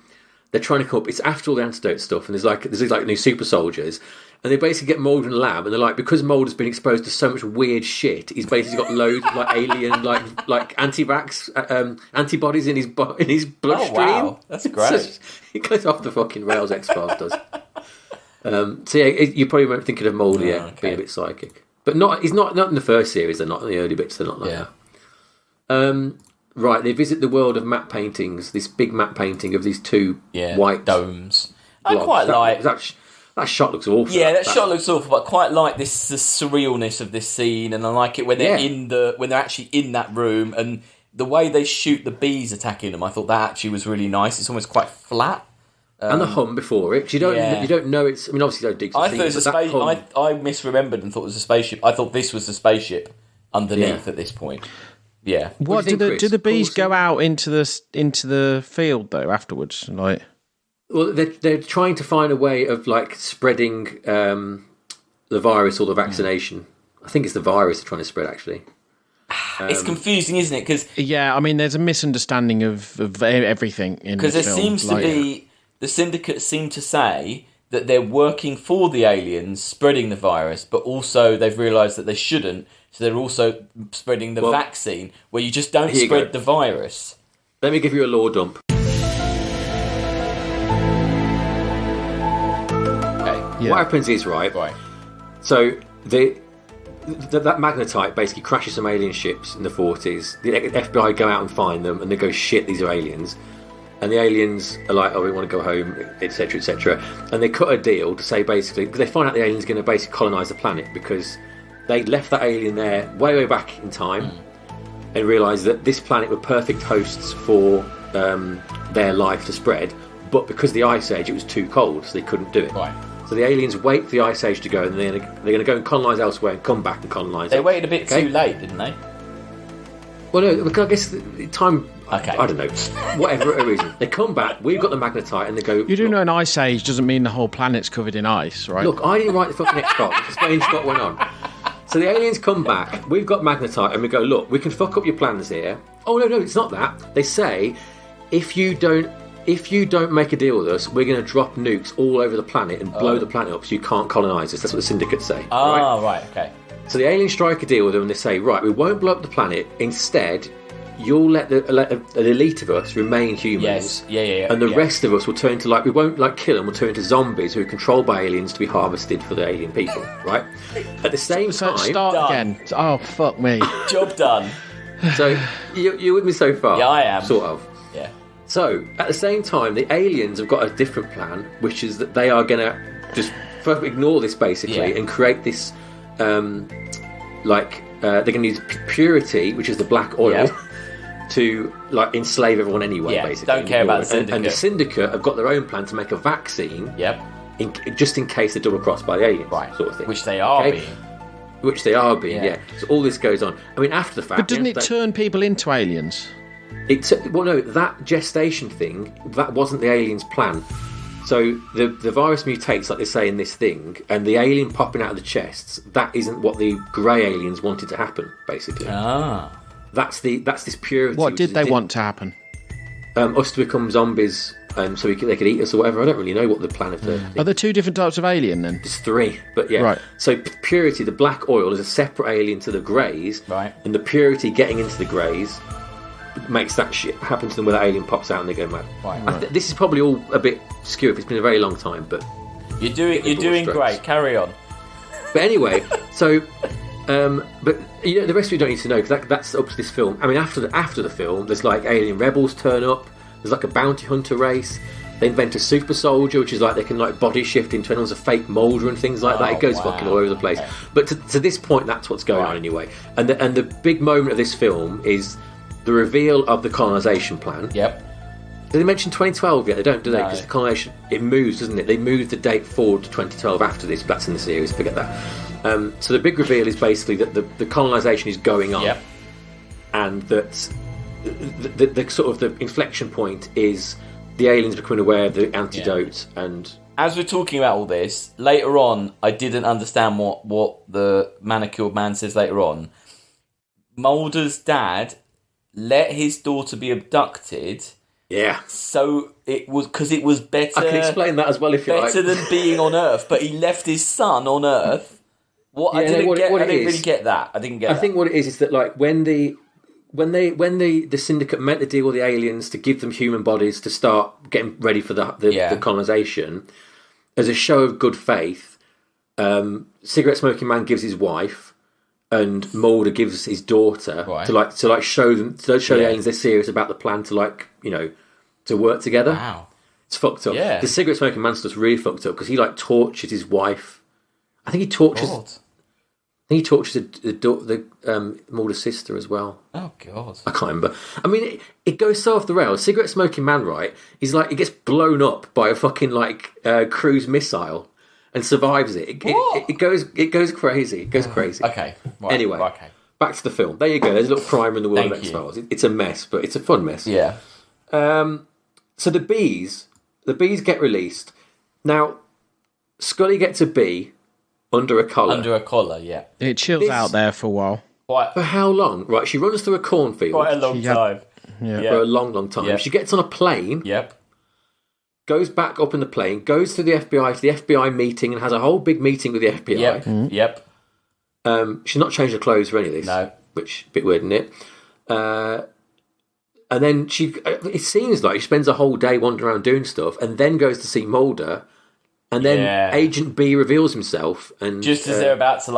they're trying to come up. It's after all the antidote stuff, and there's like new super soldiers, and they basically get Mulder in the lab, and they're like, because Mulder's been exposed to so much weird shit, he's basically got loads of like alien like anti-vax antibodies in his bloodstream. Oh wow, that's great. It goes off the fucking rails. X-Files does. So yeah, you probably weren't thinking of Mulder being a bit psychic. But he's not in the first series. They're not in the early bits. They're not like that. Right, they visit the world of map paintings. This big map painting of these two white domes. blobs. I quite like that shot. Looks awful. Yeah, that shot looks awful. But I quite like the surrealness of this scene, and I like it when they're when they're actually in that room, and the way they shoot the bees attacking them. I thought that actually was really nice. It's almost quite flat. And the hum before it, because you don't know it's. I mean, obviously, you don't dig. I thought it was a spaceship. I misremembered and thought it was a spaceship. I thought this was the spaceship underneath at this point. Yeah. What do the bees go out into the field though afterwards? Like, well, they're trying to find a way of like spreading the virus or the vaccination. I think it's the virus they're trying to spread actually. It's confusing, isn't it? Because I mean, there's a misunderstanding of everything in because there seems to be. The syndicate seem to say that they're working for the aliens, spreading the virus, but also they've realised that they shouldn't, so they're also spreading the vaccine, where you just don't spread the virus. Let me give you a lore dump. Okay. What happens is, right. So that magnetite basically crashes some alien ships in the 40s. The FBI go out and find them, and they go, shit, these are aliens. And the aliens are like, oh, we want to go home, etc., etc. And they cut a deal to say basically, because they find out the aliens are going to basically colonise the planet because they left that alien there way, way back in time and realised that this planet were perfect hosts for their life to spread. But because of the Ice Age, it was too cold, so they couldn't do it. Right. So the aliens wait for the Ice Age to go, and they're going to go and colonise elsewhere and come back and colonise. They waited a bit too late, didn't they? Well, no, I guess the time... Okay. I don't know. Whatever reason. They come back, we've got the magnetite, and they go... You do know an ice age doesn't mean the whole planet's covered in ice, right? Look, I didn't write the fucking X-Files. Explain what went on. So the aliens come back, we've got magnetite, and we go, look, we can fuck up your plans here. Oh, no, it's not that. They say, if you don't make a deal with us, we're going to drop nukes all over the planet and blow the planet up so you can't colonise us. That's what the syndicates say. Right, okay. So the aliens strike a deal with them and they say, right, we won't blow up the planet. Instead, you'll let an elite of us remain humans. Yes. And the rest of us will turn to, like, we won't, like, kill them. We'll turn into zombies who are controlled by aliens to be harvested for the alien people, right? At the same time... Start again. Oh, fuck me. Job done. So, you're with me so far? Yeah, I am. Sort of. Yeah. So, at the same time, the aliens have got a different plan, which is that they are going to just ignore this, basically, and create this... they're going to use purity, which is the black oil, to like enslave everyone anyway. Basically, don't care about the Syndicate. And the Syndicate have got their own plan to make a vaccine. Yep. Just in case they're double crossed by the aliens, sort of thing. Which they are being. Which they are being, yeah. So all this goes on. I mean, after the fact... But doesn't it turn people into aliens? Well, no, that gestation thing, that wasn't the aliens' plan. So the virus mutates, like they say in this thing, and the alien popping out of the chests, that isn't what the grey aliens wanted to happen, basically. That's this purity. What did they want to happen? Us to become zombies, so they could eat us or whatever. I don't really know what the plan of the... Are there 2 different types of alien then? There's 3, but yeah. Right. So purity, the black oil, is a separate alien to the greys. Right. And the purity getting into the greys makes that shit happen to them where that alien pops out and they go mad. Right. This is probably all a bit skew if it's been a very long time, but... You're doing great. Carry on. But anyway, so... but you know, the rest of you don't need to know because that's up to this film. I mean, after the film, there's like alien rebels turn up. There's like a bounty hunter race. They invent a super soldier, which is like they can like body shift into anyone's a fake Mulder and things like that. It goes fucking all over the place. Okay. But to this point, that's what's going on anyway. And the big moment of this film is the reveal of the colonisation plan. Yep. Did they mention 2012 yet? They don't, do they? No. Because the colonisation, it moves, doesn't it? They move the date forward to 2012 after this, but that's in the series. Forget that. So the big reveal is basically that the colonisation is going on. Yep. And that the sort of the inflection point is the aliens becoming aware of the antidote. And as we're talking about all this, later on, I didn't understand what the manicured man says later on. Mulder's dad let his daughter be abducted. Yeah. So it was because it was better. I can explain that as well if you like. Better than being on Earth, but he left his son on Earth. I didn't really get that. I think what it is that like when the syndicate meant to deal with the aliens to give them human bodies to start getting ready for the colonization, as a show of good faith, cigarette smoking man gives his wife, and Mulder gives his daughter to show the aliens they're serious about the plan to work together. Wow, it's fucked up. Yeah. The cigarette smoking man stuff's really fucked up because he tortures his wife. I think he tortures. God. He tortures the Mulder's sister as well. Oh God! I can't remember. I mean, it goes so off the rails. Cigarette smoking man, right? He's like, he gets blown up by a fucking cruise missile and survives it. It goes crazy. It goes crazy. Okay. Right. Anyway, back to the film. There you go. There's a little primer in the world of X-Files. It's a mess, but it's a fun mess. Yeah. So the bees get released. Now, Scully gets a bee. Under a collar, yeah. It chills out there for a while. For how long? Right, she runs through a cornfield. Quite a long time. Yeah. For a long, long time. Yep. She gets on a plane. Yep. Goes back up in the plane, goes to the FBI, to the FBI meeting, and has a whole big meeting with the FBI. Yep. Mm-hmm. Yep. She's not changed her clothes for any of this. No. Which, a bit weird, isn't it? And then it seems like she spends a whole day wandering around doing stuff, and then goes to see Mulder. And then Agent B reveals himself, and just as they're about to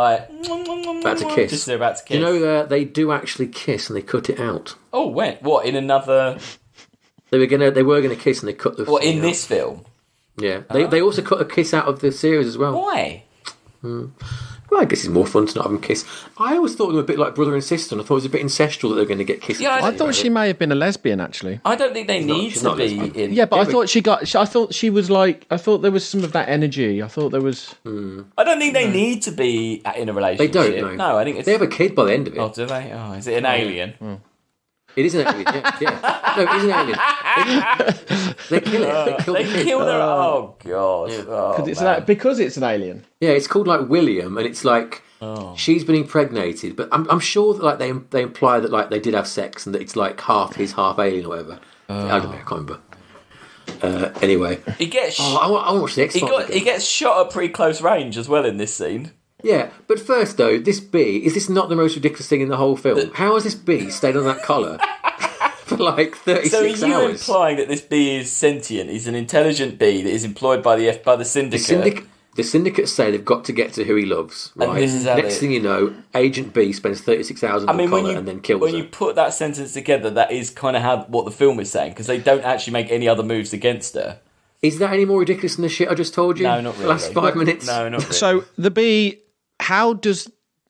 kiss. Just as they're about to kiss. You know, they do actually kiss, and they cut it out. Oh, when? What, in another? They were gonna kiss, and they cut the. What, in this film? Yeah, they also cut a kiss out of the series as well. Why? Well, I guess it's more fun to not have them kiss. I always thought they were a bit like brother and sister, and I thought it was a bit incestual that they were going to get kissed. Yeah, I thought she may have been a lesbian, actually. I don't think they need to be. Yeah, but I thought she was like. I thought there was some of that energy. I thought there was. I don't think they need to be in a relationship. They don't. No, I think they have a kid by the end of it. Oh, do they? Oh, is it an alien? Oh. It is an alien. Yeah. No, it is an alien. They kill it. They kill their. Oh god. Yeah. Because it's an alien. Yeah, it's called like William, and it's like she's been impregnated, but I'm sure that like they imply that like they did have sex and that it's like half his, half alien or whatever. I don't know. I can't remember. Anyway, he gets. I want to watch the X-Files. He gets shot at pretty close range as well in this scene. Yeah, but first though, this bee, is this not the most ridiculous thing in the whole film? How has this bee stayed on that collar for like 36 hours? So are you implying that this bee is sentient? He's an intelligent bee that is employed by the syndicate? The syndicate say they've got to get to who he loves, right? And this is how Next thing you know, Agent B spends 36 hours on the collar and then kills her. When you put that sentence together, that is kind of what the film is saying, because they don't actually make any other moves against her. Is that any more ridiculous than the shit I just told you? No, not really. The last 5 minutes? No, not really. So the bee, how does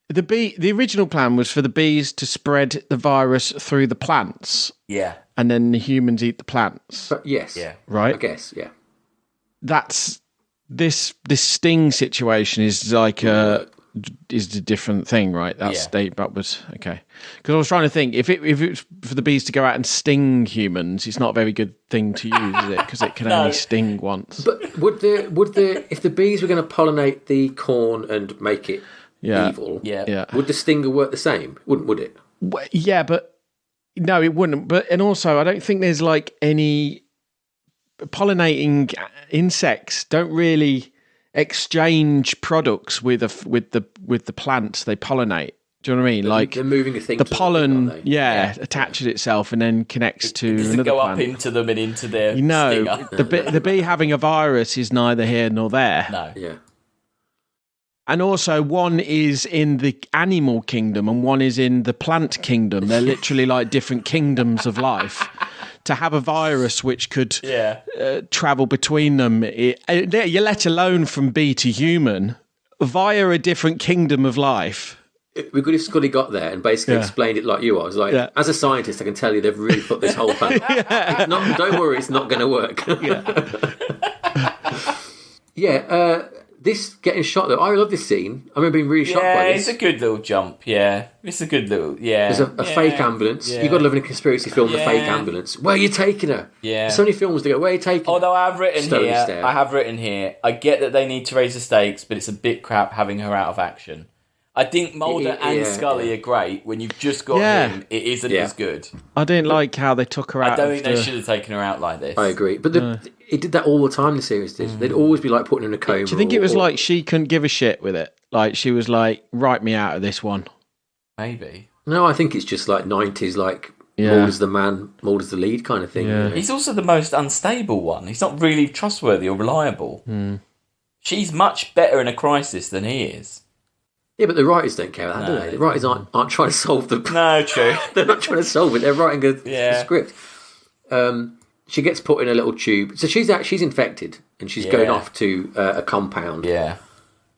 The original plan was for the bees to spread the virus through the plants. Yeah. And then the humans eat the plants. But yes. Yeah. Right? I guess, yeah. That's this sting situation is like is a different thing, right? That's that was okay. Because I was trying to think if it was for the bees to go out and sting humans, it's not a very good thing to use, is it? Because it can only sting once. But would if the bees were going to pollinate the corn and make it evil, would the stinger work the same? Would it? Well, yeah, but no, it wouldn't. But and also, I don't think there's like any pollinating insects don't really exchange products with the plants they pollinate. Do you know what I mean? Like they're moving a thing. The pollen, attaches itself and then connects to it doesn't another go plant. up into them and into their stinger. The bee having a virus is neither here nor there. No. Yeah. And also, one is in the animal kingdom and one is in the plant kingdom. They're literally like different kingdoms of life. To have a virus which could travel between them, you let alone from bee to human, via a different kingdom of life. We could have Scully got there and basically explained it like you are. I was like, as a scientist, I can tell you they've really put this whole plan. Don't worry, it's not going to work. This getting shot though, I love this scene. I remember being really shocked by this. It's a good little jump. Yeah, it's a good little. Yeah, there's a fake ambulance. You've got to live in a conspiracy film. The fake ambulance. Where are you taking her? Yeah, there's so many films to go. Where are you taking? Although her? I have written here. I get that they need to raise the stakes, but it's a bit crap having her out of action. I think Mulder and Scully are great. When you've just got him, it isn't as good. I didn't like how they took her out. I don't think they should have taken her out like this. I agree. But it did that all the time, the series did. They'd always be like putting her in a coma. Do you think it was like she couldn't give a shit with it? Like she was like, write me out of this one. Maybe. No, I think it's just like 90s, like Mulder's the man, Mulder's the lead kind of thing. Yeah. He's also the most unstable one. He's not really trustworthy or reliable. She's much better in a crisis than he is. Yeah, but the writers don't care about that, do they? The writers aren't trying to solve the... No, true. They're not trying to solve it. They're writing a script. She gets put in a little tube. So she's infected, and she's going off to a compound. Yeah.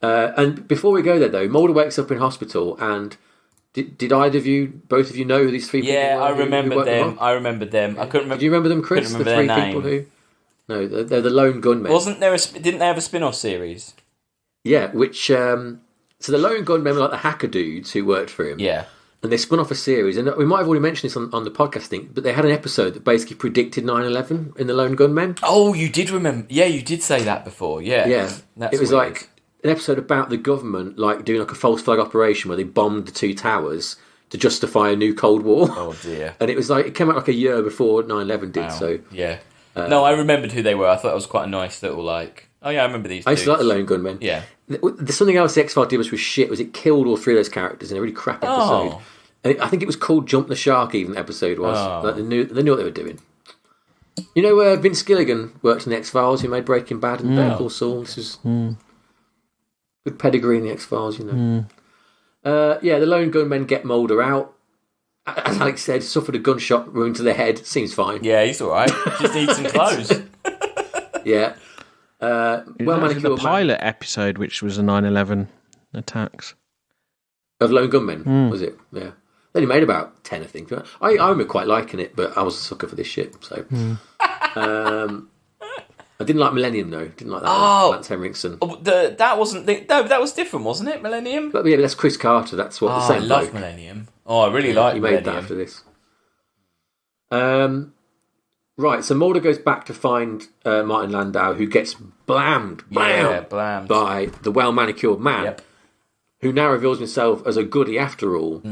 And before we go there, though, Mulder wakes up in hospital, and did both of you know who these three people were? Yeah, I remembered them. I couldn't remember... Did you remember them, Chris? Couldn't remember the three people who... No, they're the lone gunmen. Didn't they have a spin-off series? Yeah, which... So the lone gunmen were like the hacker dudes who worked for him. Yeah. And they spun off a series. And we might have already mentioned this on the podcast thing, but they had an episode that basically predicted 9/11 in the Lone Gunmen. Oh, you did remember. Yeah, you did say that before. Yeah. Yeah. It was weird. like an episode about the government like doing like a false flag operation where they bombed the two towers to justify a new Cold War. Oh, dear. And it came out like a year before 9/11 did. Wow. So yeah. No, I remembered who they were. I thought it was quite a nice little like... Oh, yeah, I remember these I used to like the Lone Gunmen. Yeah. There's something else the X-Files did which was shit, was it killed all three of those characters in a really crap episode. Oh. And I think it was called Jump the Shark, even the episode was. Oh. Like they knew what they were doing. You know, Vince Gilligan worked in the X-Files, who made Breaking Bad and Better Call Saul. This is good pedigree in the X-Files, you know. The Lone Gunmen get Mulder out. As Alex said, suffered a gunshot wound to the head. Seems fine. Yeah, he's all right. Just needs some clothes. Yeah. The pilot episode, which was the 9/11 attacks of Lone Gunmen, was it? Yeah, they only made about 10, I think. I remember quite liking it, but I was a sucker for this shit. So, I didn't like Millennium though. Didn't like that one. Lance Henriksen. That wasn't. That was different, wasn't it? Millennium. But that's Chris Carter. That's what the same. I love bloke. Millennium. Oh, I really like. He Millennium. made that after this. Right, so Mulder goes back to find Martin Landau, who gets blammed by the well-manicured man, who now reveals himself as a goodie after all,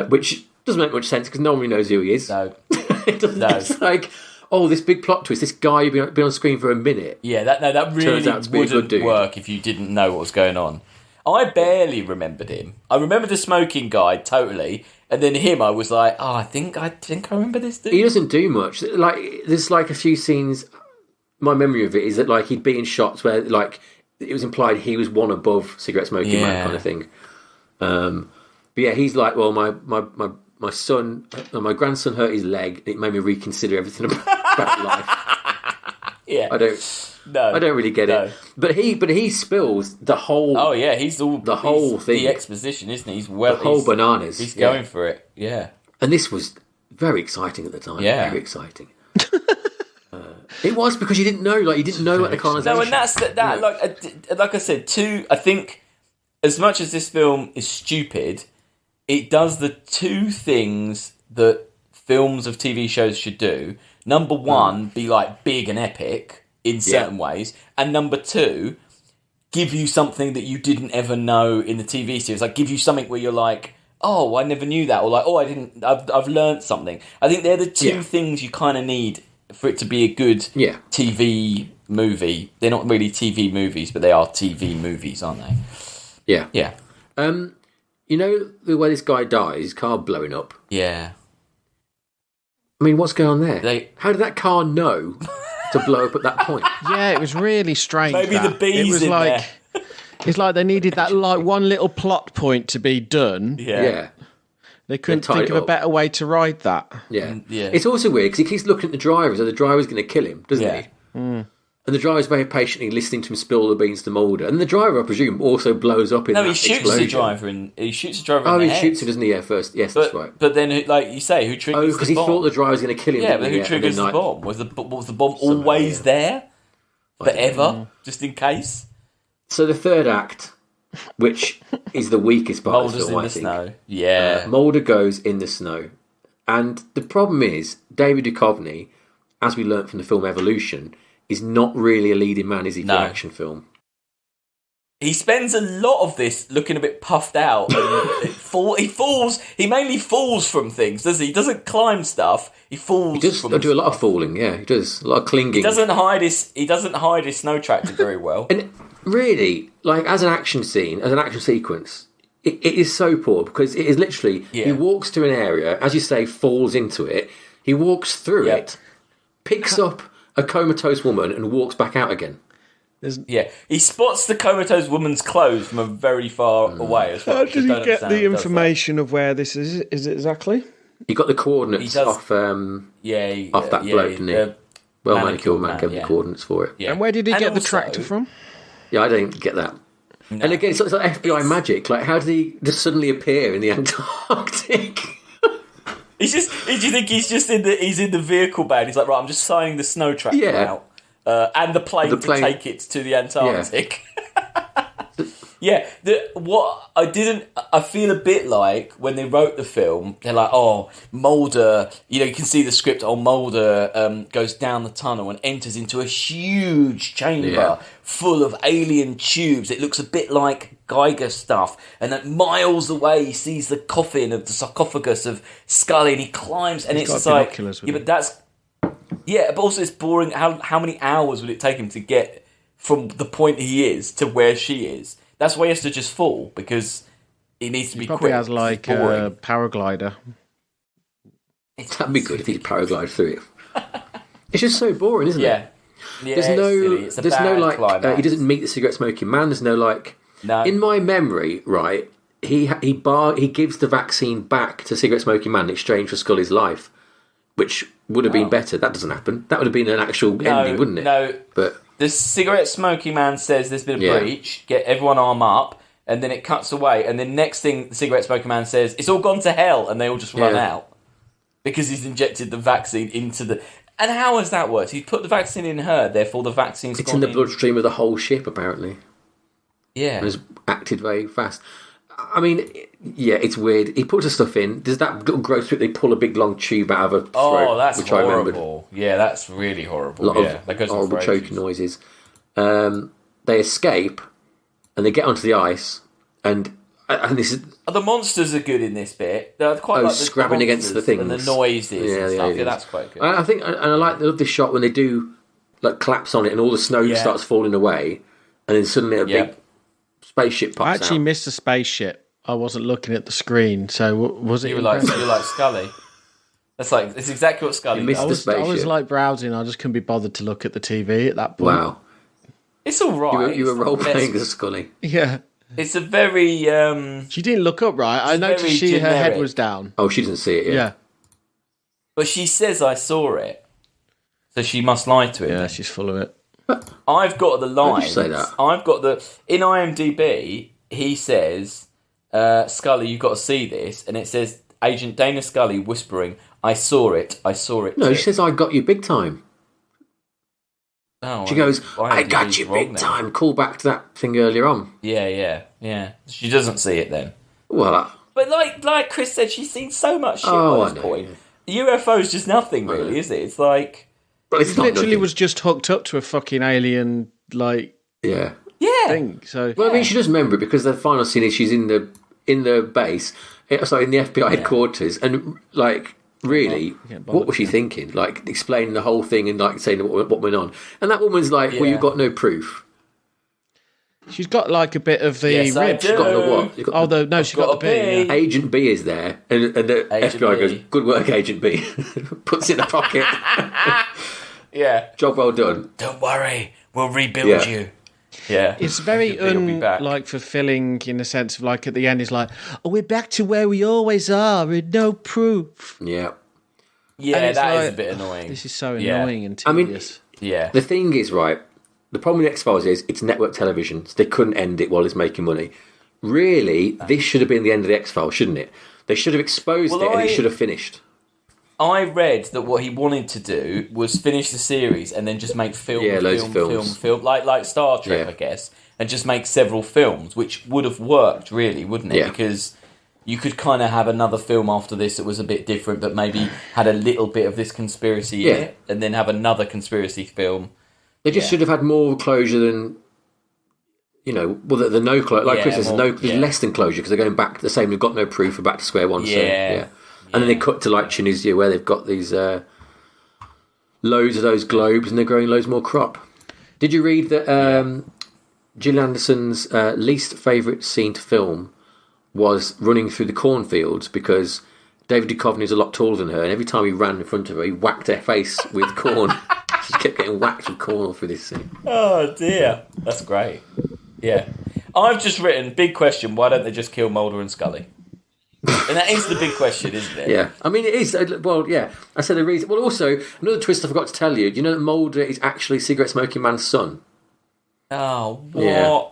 which doesn't make much sense because no one really knows who he is. No. It's like, this big plot twist, this guy you've been on screen for a minute. Yeah, that really wouldn't work if you didn't know what was going on. I barely remembered him. I remember the smoking guy, totally. And then him, I was like, I think I remember this dude. He doesn't do much. Like, there's like a few scenes. My memory of it is that like he'd be in shots where like it was implied he was one above cigarette smoking man kind of thing. But yeah, he's like, well, my son, my grandson hurt his leg. It made me reconsider everything about life. Yeah, I don't. No, I don't really get it. But he spills the whole. Oh yeah, he's all the whole thing. The exposition, isn't he? The whole bananas. He's going for it. Yeah. And this was very exciting at the time. Yeah. Very exciting. It was because you didn't know, like you didn't know what the colonization. No, and that's that. Like I said, I think as much as this film is stupid, it does the two things that films of TV shows should do. Number one, be like big and epic in certain ways, and number two, give you something that you didn't ever know in the TV series. Like give you something where you're like, oh, I never knew that, or like, oh, I didn't. I've learned something. I think they're the two things you kind of need for it to be a good TV movie. They're not really TV movies, but they are TV movies, aren't they? Yeah. Yeah. You know the way this guy dies, his car blowing up. Yeah. I mean, what's going on there? How did that car know to blow up at that point? Yeah, it was really strange. Maybe the bees it was in like, there. It's like they needed that like one little plot point to be done. Yeah. They couldn't think of a better way to write that. Yeah. It's also weird because he keeps looking at the driver as though the driver's going to kill him, doesn't he? Mm. And the driver's very patiently listening to him spill the beans to Mulder. And the driver, I presume, also blows up in that explosion. No, he shoots the driver in the head. Shoots him, doesn't he? Yeah, first. Yes, that's right. But then, like you say, who triggers the bomb? Oh, because he thought the driver was going to kill him. Yeah, but who triggers the bomb? Was the bomb always there? Forever? Just in case? So the third act, which is the weakest part of the film, film, I think. Mulder's in the snow. Yeah. Mulder goes in the snow. And the problem is, David Duchovny, as we learnt from the film Evolution, is not really a leading man, is he, for an action film? He spends a lot of this looking a bit puffed out. He mainly falls from things, does he? He doesn't climb stuff. He falls. He does do a lot of falling. Yeah, he does a lot of clinging. He doesn't hide his snow tractor very well. And really, like as an action scene, as an action sequence, it is so poor because it is literally he walks to an area, as you say, falls into it. He walks through it, picks up a comatose woman, and walks back out again. He spots the comatose woman's clothes from a very far away as well. How did he get the information of where this is? Is it exactly? He got the coordinates off that bloke, didn't he? Well manicured man gave the coordinates for it. Yeah. And where did he get the tractor from? Yeah, I don't get that. No. And again, it's like FBI magic. Like, how did he just suddenly appear in the Antarctic? Do you think he's in the vehicle band? He's like, right, I'm just signing the snow tractor out. And the plane to take it to the Antarctic. I feel a bit like when they wrote the film, they're like, oh, Mulder, you can see the script, Mulder goes down the tunnel and enters into a huge chamber full of alien tubes. It looks a bit like Geiger stuff. And then miles away, he sees the coffin of the sarcophagus of Scully and he climbs and it's like, but that's... Yeah, but also it's boring. How many hours would it take him to get from the point he is to where she is? That's why he has to just fall, because he needs to be quick. Probably has like a paraglider. That'd be good if he paraglided through it. It's just so boring, isn't it? Yeah, there's no like he doesn't meet the cigarette smoking man. There's no like. No. In my memory, right, he gives the vaccine back to cigarette smoking man in exchange for Scully's life, which would have been better. That doesn't happen. That would have been an actual ending, wouldn't it? No, but the cigarette smoking man says there's been a breach, get everyone arm up, and then it cuts away, and then next thing the cigarette smoking man says, it's all gone to hell, and they all just run out. Because he's injected the vaccine into the... And how has that worked? He put the vaccine in her, therefore the vaccine's It's in the bloodstream of the whole ship, apparently. Yeah. And has acted very fast. I mean, yeah, it's weird. He puts the stuff in. Does that little gross bit, they pull a big long tube out of a throat? Oh, that's which horrible. Yeah, that's really horrible. A lot of horrible choking noises. They escape, and they get onto the ice, and this is... The monsters are good in this bit. They're quite like scrabbing against the things. And the noises and stuff. Yeah, that's quite good. I think, and I love this shot when they do, like, collapse on it, and all the snow starts falling away, and then suddenly a big... spaceship pops out. I actually missed the spaceship. I wasn't looking at the screen, so was it? You were like Scully. It's exactly what Scully does. I was like browsing. I just couldn't be bothered to look at the TV at that point. Wow, it's all right. You were role playing as Scully. Yeah, it's a very. She didn't look up right. I noticed her head was down. Oh, she didn't see it yet. Yeah, but she says I saw it, so she must lie to him. Yeah, she's full of it. I've got the line. Why did you say that? I've got in IMDb. He says, "Scully, you've got to see this," and it says Agent Dana Scully whispering, "I saw it. I saw it." No, too." she says, "I got you big time." Oh, She goes, "I IMDb's got you wrong big then. time." Call back to that thing earlier on. Yeah. She doesn't see it then. Well, But like Chris said, she's seen so much shit Oh, by I this know, point. UFO's just nothing, really, is it? It's like, but it's He not literally nothing. was just hooked up to a fucking alien Yeah. thing. So Well, I mean, she does remember it because the final scene is she's in the base, sorry, in the FBI headquarters, and like, really, what was she thinking? Like, explaining the whole thing and like saying what went on, and that woman's like, "Well, you've got no proof." she's got like a bit of the Yes, I rib. do. She's got the what? You've got Although no, she's got the got a B. B. Agent B is there, and the Agent FBI B. goes, "Good work, Agent B." Puts it in the pocket. yeah, Job well done. don't worry, we'll rebuild Yeah. you. Yeah, It's very Agent B will be back. like fulfilling in the sense of like at the end, it's like, "Oh, we're back to where we always are with no proof." Yeah. Yeah, And it's that is like, a bit annoying. This is so Yeah. annoying and I mean, tedious. Yeah, The thing is, right, the problem with X-Files is it's network television, so they couldn't end it while it's making money. Really, this should have been the end of the X-Files, shouldn't it? They should have exposed Well, it and it I- should have finished. I read that what he wanted to do was finish the series and then just make film, Yeah, loads of films. like Star Trek, Yeah. I guess, and just make several films, which would have worked, really, wouldn't it? Yeah. Because you could kind of have another film after this that was a bit different, but maybe had a little bit of this conspiracy in Yeah. it, and then have another conspiracy film. They just should have had more closure than, well, the no closure. Like Yeah, Chris says, more- there's yeah. less than closure because they're going back to the same. We've got no proof. We're back to square one. So, Yeah. yeah. And then they cut to like Tunisia where they've got these loads of those globes and they're growing loads more crop. Did you read that Gillian Anderson's least favourite scene to film was running through the cornfields because David Duchovny is a lot taller than her, and every time he ran in front of her, he whacked her face with corn. She kept getting whacked with corn all through this scene. Oh dear, that's great. Yeah, I've just written big question. Why don't they just kill Mulder and Scully? And that is the big question, isn't it? Yeah, I mean it is. Well, yeah, I said the reason. Well, also another twist I forgot to tell you. Do you know that Mulder is actually cigarette smoking man's son? Oh, what? Yeah.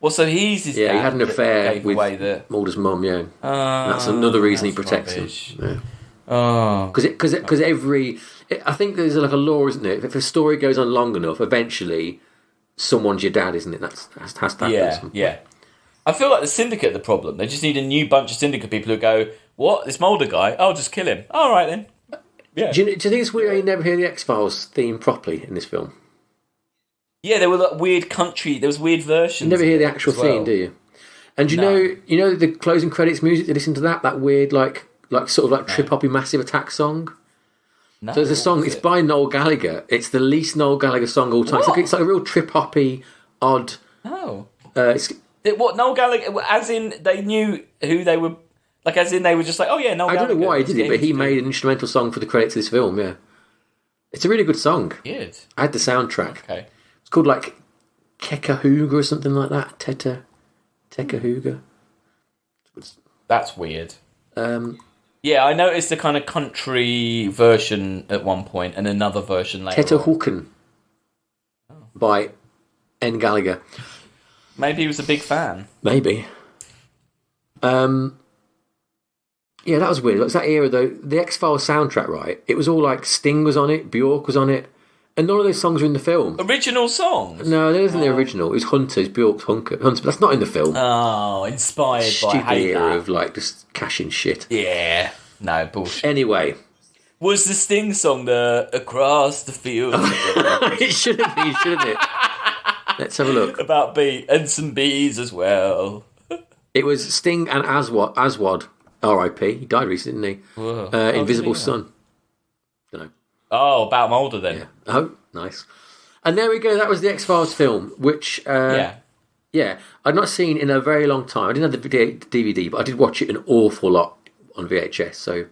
Well, so he's his Yeah, dad he had an that affair gave with away the. Mulder's mum. Yeah, that's another reason he that's protects rubbish. him. Yeah. Oh, Because I think there's like a law, isn't it? If a story goes on long enough, eventually someone's your dad, isn't it? Has to happen. yeah, yeah. I feel like the Syndicate are the problem. They just need a new bunch of Syndicate people who go, "What? This Mulder guy? I'll just kill him." All right then. Yeah. Do you think it's weird how you never hear the X-Files theme properly in this film? Yeah, there were like weird country. There was weird versions. You never hear the actual as well. theme, do you? And No. you know the closing credits music. You listen to that weird like sort of like trip hoppy Massive Attack song. No, So there's a song. what was It's by Noel Gallagher. It's the least Noel Gallagher song of all time. What? It's like a real trip hoppy, odd. Oh. It's, What, Noel Gallagher, as in they knew who they were, like as in they were just like, oh yeah, Noel I Gallagher. don't know why he did it, but he was made an instrumental song for the credits of this film. Yeah, it's a really good song. good. I had the soundtrack. Okay. It's called like Kekahooga or something like that. Tekahooga. That's weird. Um, Yeah, I noticed a kind of country version at one point and another version later on. Tetahooken by N. Gallagher. Maybe he was a big fan. Maybe. Yeah, that was weird. It was that era though. The X-Files soundtrack, right? It was all like Sting was on it, Bjork was on it, and none of those songs were in the film. Original songs? No, that isn't the original. It was Hunter's, Bjork's Hunter, but that's not in the film. Oh, inspired by Stupid hate era that. of like just cashing shit. Yeah. No, bullshit. Anyway, Was the Sting song the Across the Field? it should have been, shouldn't it? Let's have a look. About bee and some bees as well. It was Sting and Aswad, R.I.P. He died recently, didn't he? Whoa. Invisible did he? Sun. Don't know. Oh, about Mulder then. Yeah. Oh, nice. And there we go. That was the X-Files film, which, Yeah. I'd not seen in a very long time. I didn't have the DVD, but I did watch it an awful lot on VHS, so it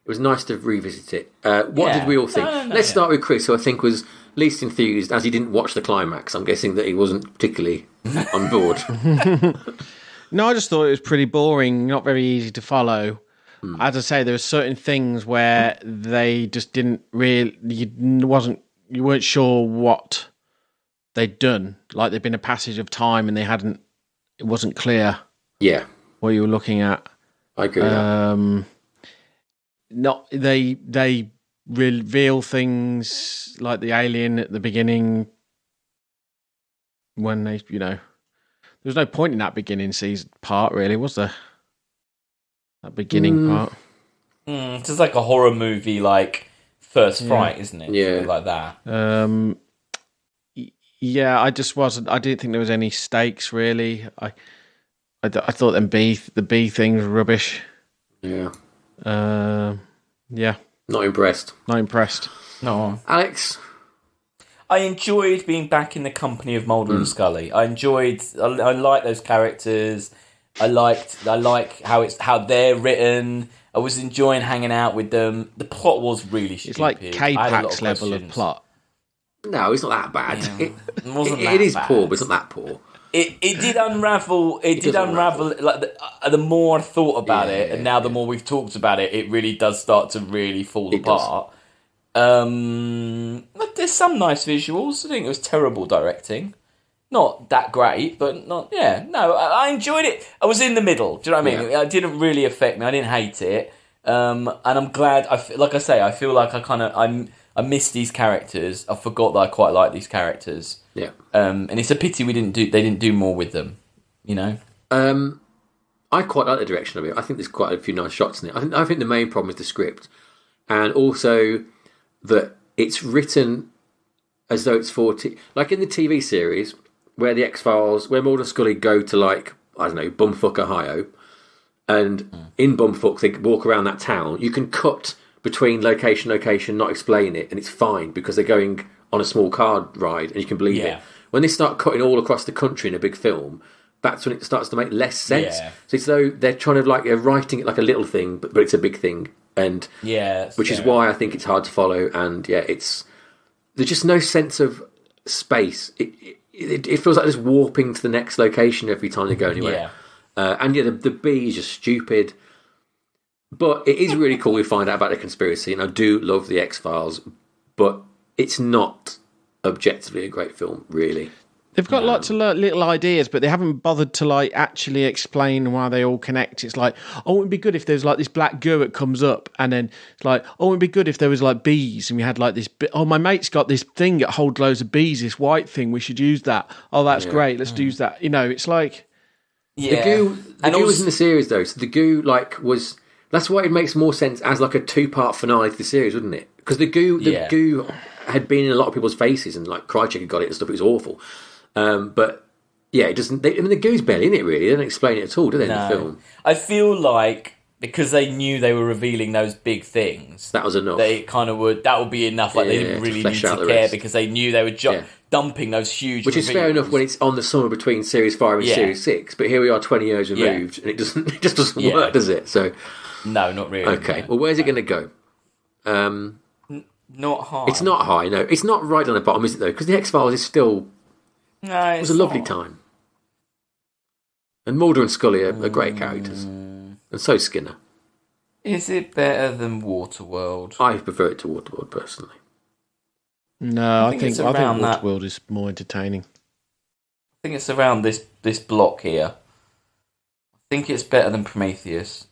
was nice to revisit it. What Yeah. did we all think? No, Let's start with Chris, who I think was least enthused, as he didn't watch the climax. I'm guessing that he wasn't particularly on board. No, I just thought it was pretty boring, not very easy to follow. As I say, there were certain things where they just didn't really. You weren't sure what they'd done. Like there'd been a passage of time and it wasn't clear. Yeah. What you were looking at. I agree with that. Not they reveal things like the alien at the beginning when they, there was no point in that beginning season part, really, was there? That beginning part. It's just like a horror movie, like First Fright, isn't it? Yeah, something like that. Yeah, I didn't think there was any stakes really. I thought the bee thing was rubbish. Yeah. Yeah. Not impressed. No. Alex? I enjoyed being back in the company of Mulder and Scully. I like those characters. I like how they're written. I was enjoying hanging out with them. The plot was really stupid. It's like K-Pax level of plot. No, it's not that bad. Yeah. It is poor, but it's not that poor. It did unravel. It did unravel. Like the more I thought about it, and now the more we've talked about it, it really does start to really fall apart. But there's some nice visuals. I think it was terrible directing. Not that great, but not. Yeah, no, I enjoyed it. I was in the middle. Do you know what I mean? Yeah. It didn't really affect me. I didn't hate it. And I'm glad. I feel like I miss these characters. I forgot that I quite like these characters. Yeah. And it's a pity they didn't do more with them. I quite like the direction of it. I think there's quite a few nice shots in it. I think the main problem is the script, and also that it's written as though it's 40, like in the TV series where the X-Files, where Mulder and Scully go to Bumfuck, Ohio, and in Bumfuck they walk around that town. You can cut between location, not explain it, and it's fine because they're going on a small car ride, and you can believe it. When they start cutting all across the country in a big film, that's when it starts to make less sense. Yeah. So it's though they're trying to writing it like a little thing, but it's a big thing, and which is why I think it's hard to follow. And there's just no sense of space. It feels like just warping to the next location every time they go anywhere. The bee is just stupid. But it is really cool we find out about the conspiracy, and I do love the X-Files, but it's not objectively a great film, really. They've got lots of little ideas, but they haven't bothered to actually explain why they all connect. It's like, oh, it'd be good if there's this black goo that comes up, and then it's like, oh, it'd be good if there was bees, and we had this. Oh, my mate's got this thing that holds loads of bees. This white thing, we should use that. Oh, that's great. Let's use that. It's like the goo was in the series though, so the goo was. That's why it makes more sense as a 2-part finale to the series, wouldn't it? Because the goo had been in a lot of people's faces, and Krychek had got it and stuff. It was awful. But it doesn't. The goo's barely in it. Really, they don't explain it at all, do they? In the film, I feel like because they knew they were revealing those big things, that was enough. They kind of would. That would be enough. They didn't really need to care because they knew they were dumping those huge. Which is fair enough when it's on the summer between Series 5 and Series 6. But here we are, 20 years removed, and it just doesn't work, does it? So no, not really. Okay, well, where's it going to go? Not high. It's not high. No, it's not right on the bottom, is it though? Because the X-Files is still. No, it was a lovely time. And Mulder and Scully are great characters. And so Skinner. Is it better than Waterworld? I prefer it to Waterworld, personally. No, I think Waterworld is more entertaining. I think it's around this block here. I think it's better than Prometheus.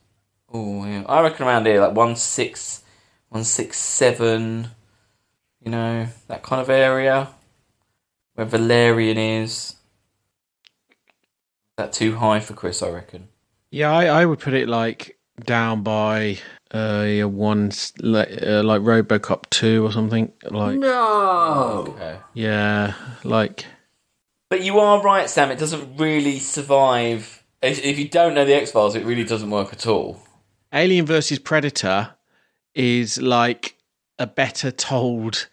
Oh, yeah. I reckon around here, 167, that kind of area. Where Valerian is. That too high for Chris, I reckon. Yeah, I would put it down by RoboCop 2 or something. No. Okay. Yeah, But you are right, Sam. It doesn't really survive. If you don't know the X-Files, it really doesn't work at all. Alien versus Predator is a better told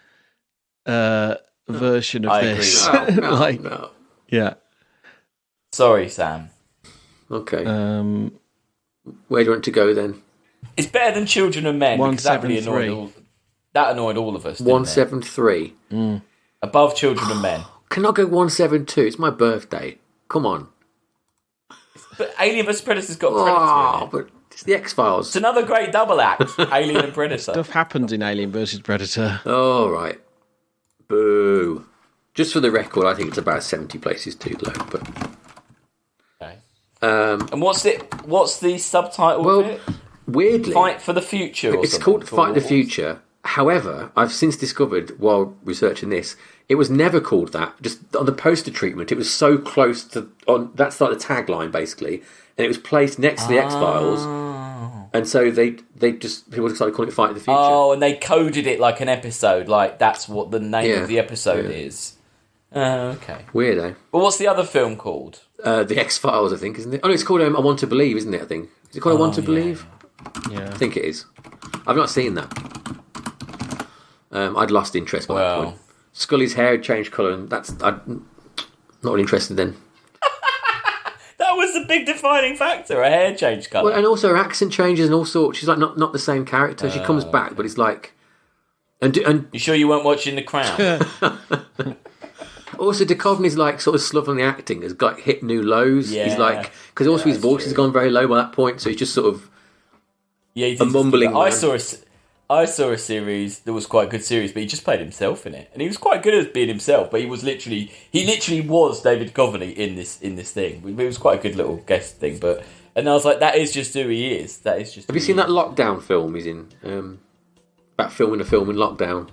version of this. No. Yeah. Sorry, Sam. Okay. Where do you want to go then? It's better than Children of Men. 173. That annoyed all of us. 173. Above Children of Men. Cannot go 172. It's my birthday. Come on. But Alien vs Predator's got Predator in it. But it's the X-Files. It's another great double act. Alien and Predator. Stuff happens in Alien vs Predator. All right. Boo. Just for the record, I think it's about 70 places too low. But okay. And what's the subtitle? Well, of it? Weirdly, Fight for the Future. Or it's called Fight the Future. However, I've since discovered while researching this, it was never called that. Just on the poster treatment, it was so close to that's like the tagline basically, and it was placed next to the X-Files, and so people started calling it Fight the Future. Oh, and they coded it like an episode, like that's what the name of the episode is. Okay. Weird, eh? But what's the other film called? The X-Files, I think, isn't it? Oh, no, it's called I Want to Believe, isn't it? I think. Is it called I Want to Believe? Yeah. I think it is. I've not seen that. I'd lost interest by that point. Scully's hair had changed colour, and I'm not really interested then. That was the big defining factor, a hair change colour. Well, and also her accent changes and all sorts. She's like not the same character. She comes back, but it's like... And you sure you weren't watching The Crown? Also, Duchovny's like sort of slow on the acting, has got hit new lows. Yeah. He's like... Because also his voice has gone very low by that point, so he's just sort of a mumbling man. I saw a series that was quite a good series, but he just played himself in it, and he was quite good at being himself. But he literally was David Duchovny in this thing. It was quite a good little guest thing. And I was like, that is just who he is. That is just. Have you seen that lockdown film he's in? About filming a film in lockdown.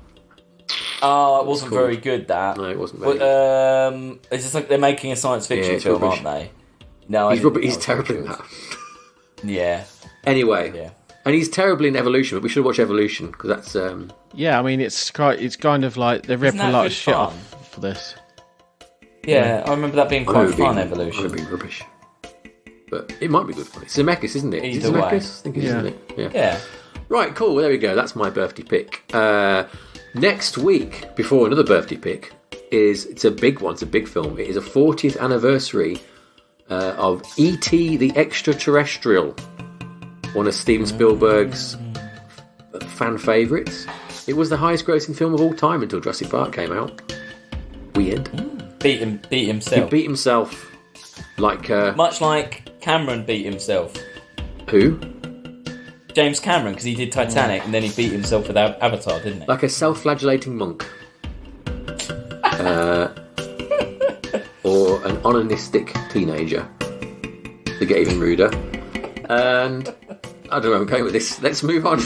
Oh, it wasn't very good. That no, it wasn't very good. It's just like they're making a science fiction film, rubbish. aren't they? No, he's terrible in that. Yeah. Anyway. Yeah. And he's terribly in Evolution, but we should watch Evolution because that's. Yeah, I mean it's kind of like they're ripping a lot of shit off for this. Yeah, I remember that being quite fun. Evolution. It would be rubbish, but it might be good fun. It's Zemeckis, isn't it? Either way. I think it is, isn't it? Yeah. Right, cool. Well, there we go. That's my birthday pick. Next week, before another birthday pick, it's a big one. It's a big film. It is a 40th anniversary of E.T. the Extra Terrestrial. One of Steven Spielberg's fan favourites. It was the highest grossing film of all time until Jurassic Park came out. Weird. Beat himself. He beat himself like... Much like Cameron beat himself. Who? James Cameron, because he did Titanic and then he beat himself with Avatar, didn't he? Like a self-flagellating monk. Or an onanistic teenager. To get even ruder. And... I don't know where I'm going with this. Let's move on.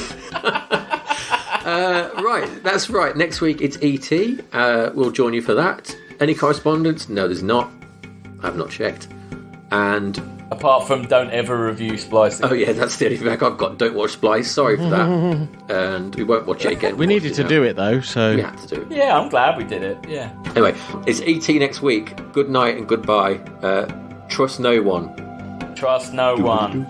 Right, that's right. Next week it's E.T. We'll join you for that. Any correspondence? No, there's not. I've not checked. And apart from don't ever review Splice. Oh yeah, that's the only feedback I've got. Don't watch Splice. Sorry for that. And we won't watch it again. We needed to do it though, so we had to do it. Yeah, I'm glad we did it. Yeah. Anyway, it's E.T. next week. Good night and goodbye. Trust no one. Trust no one.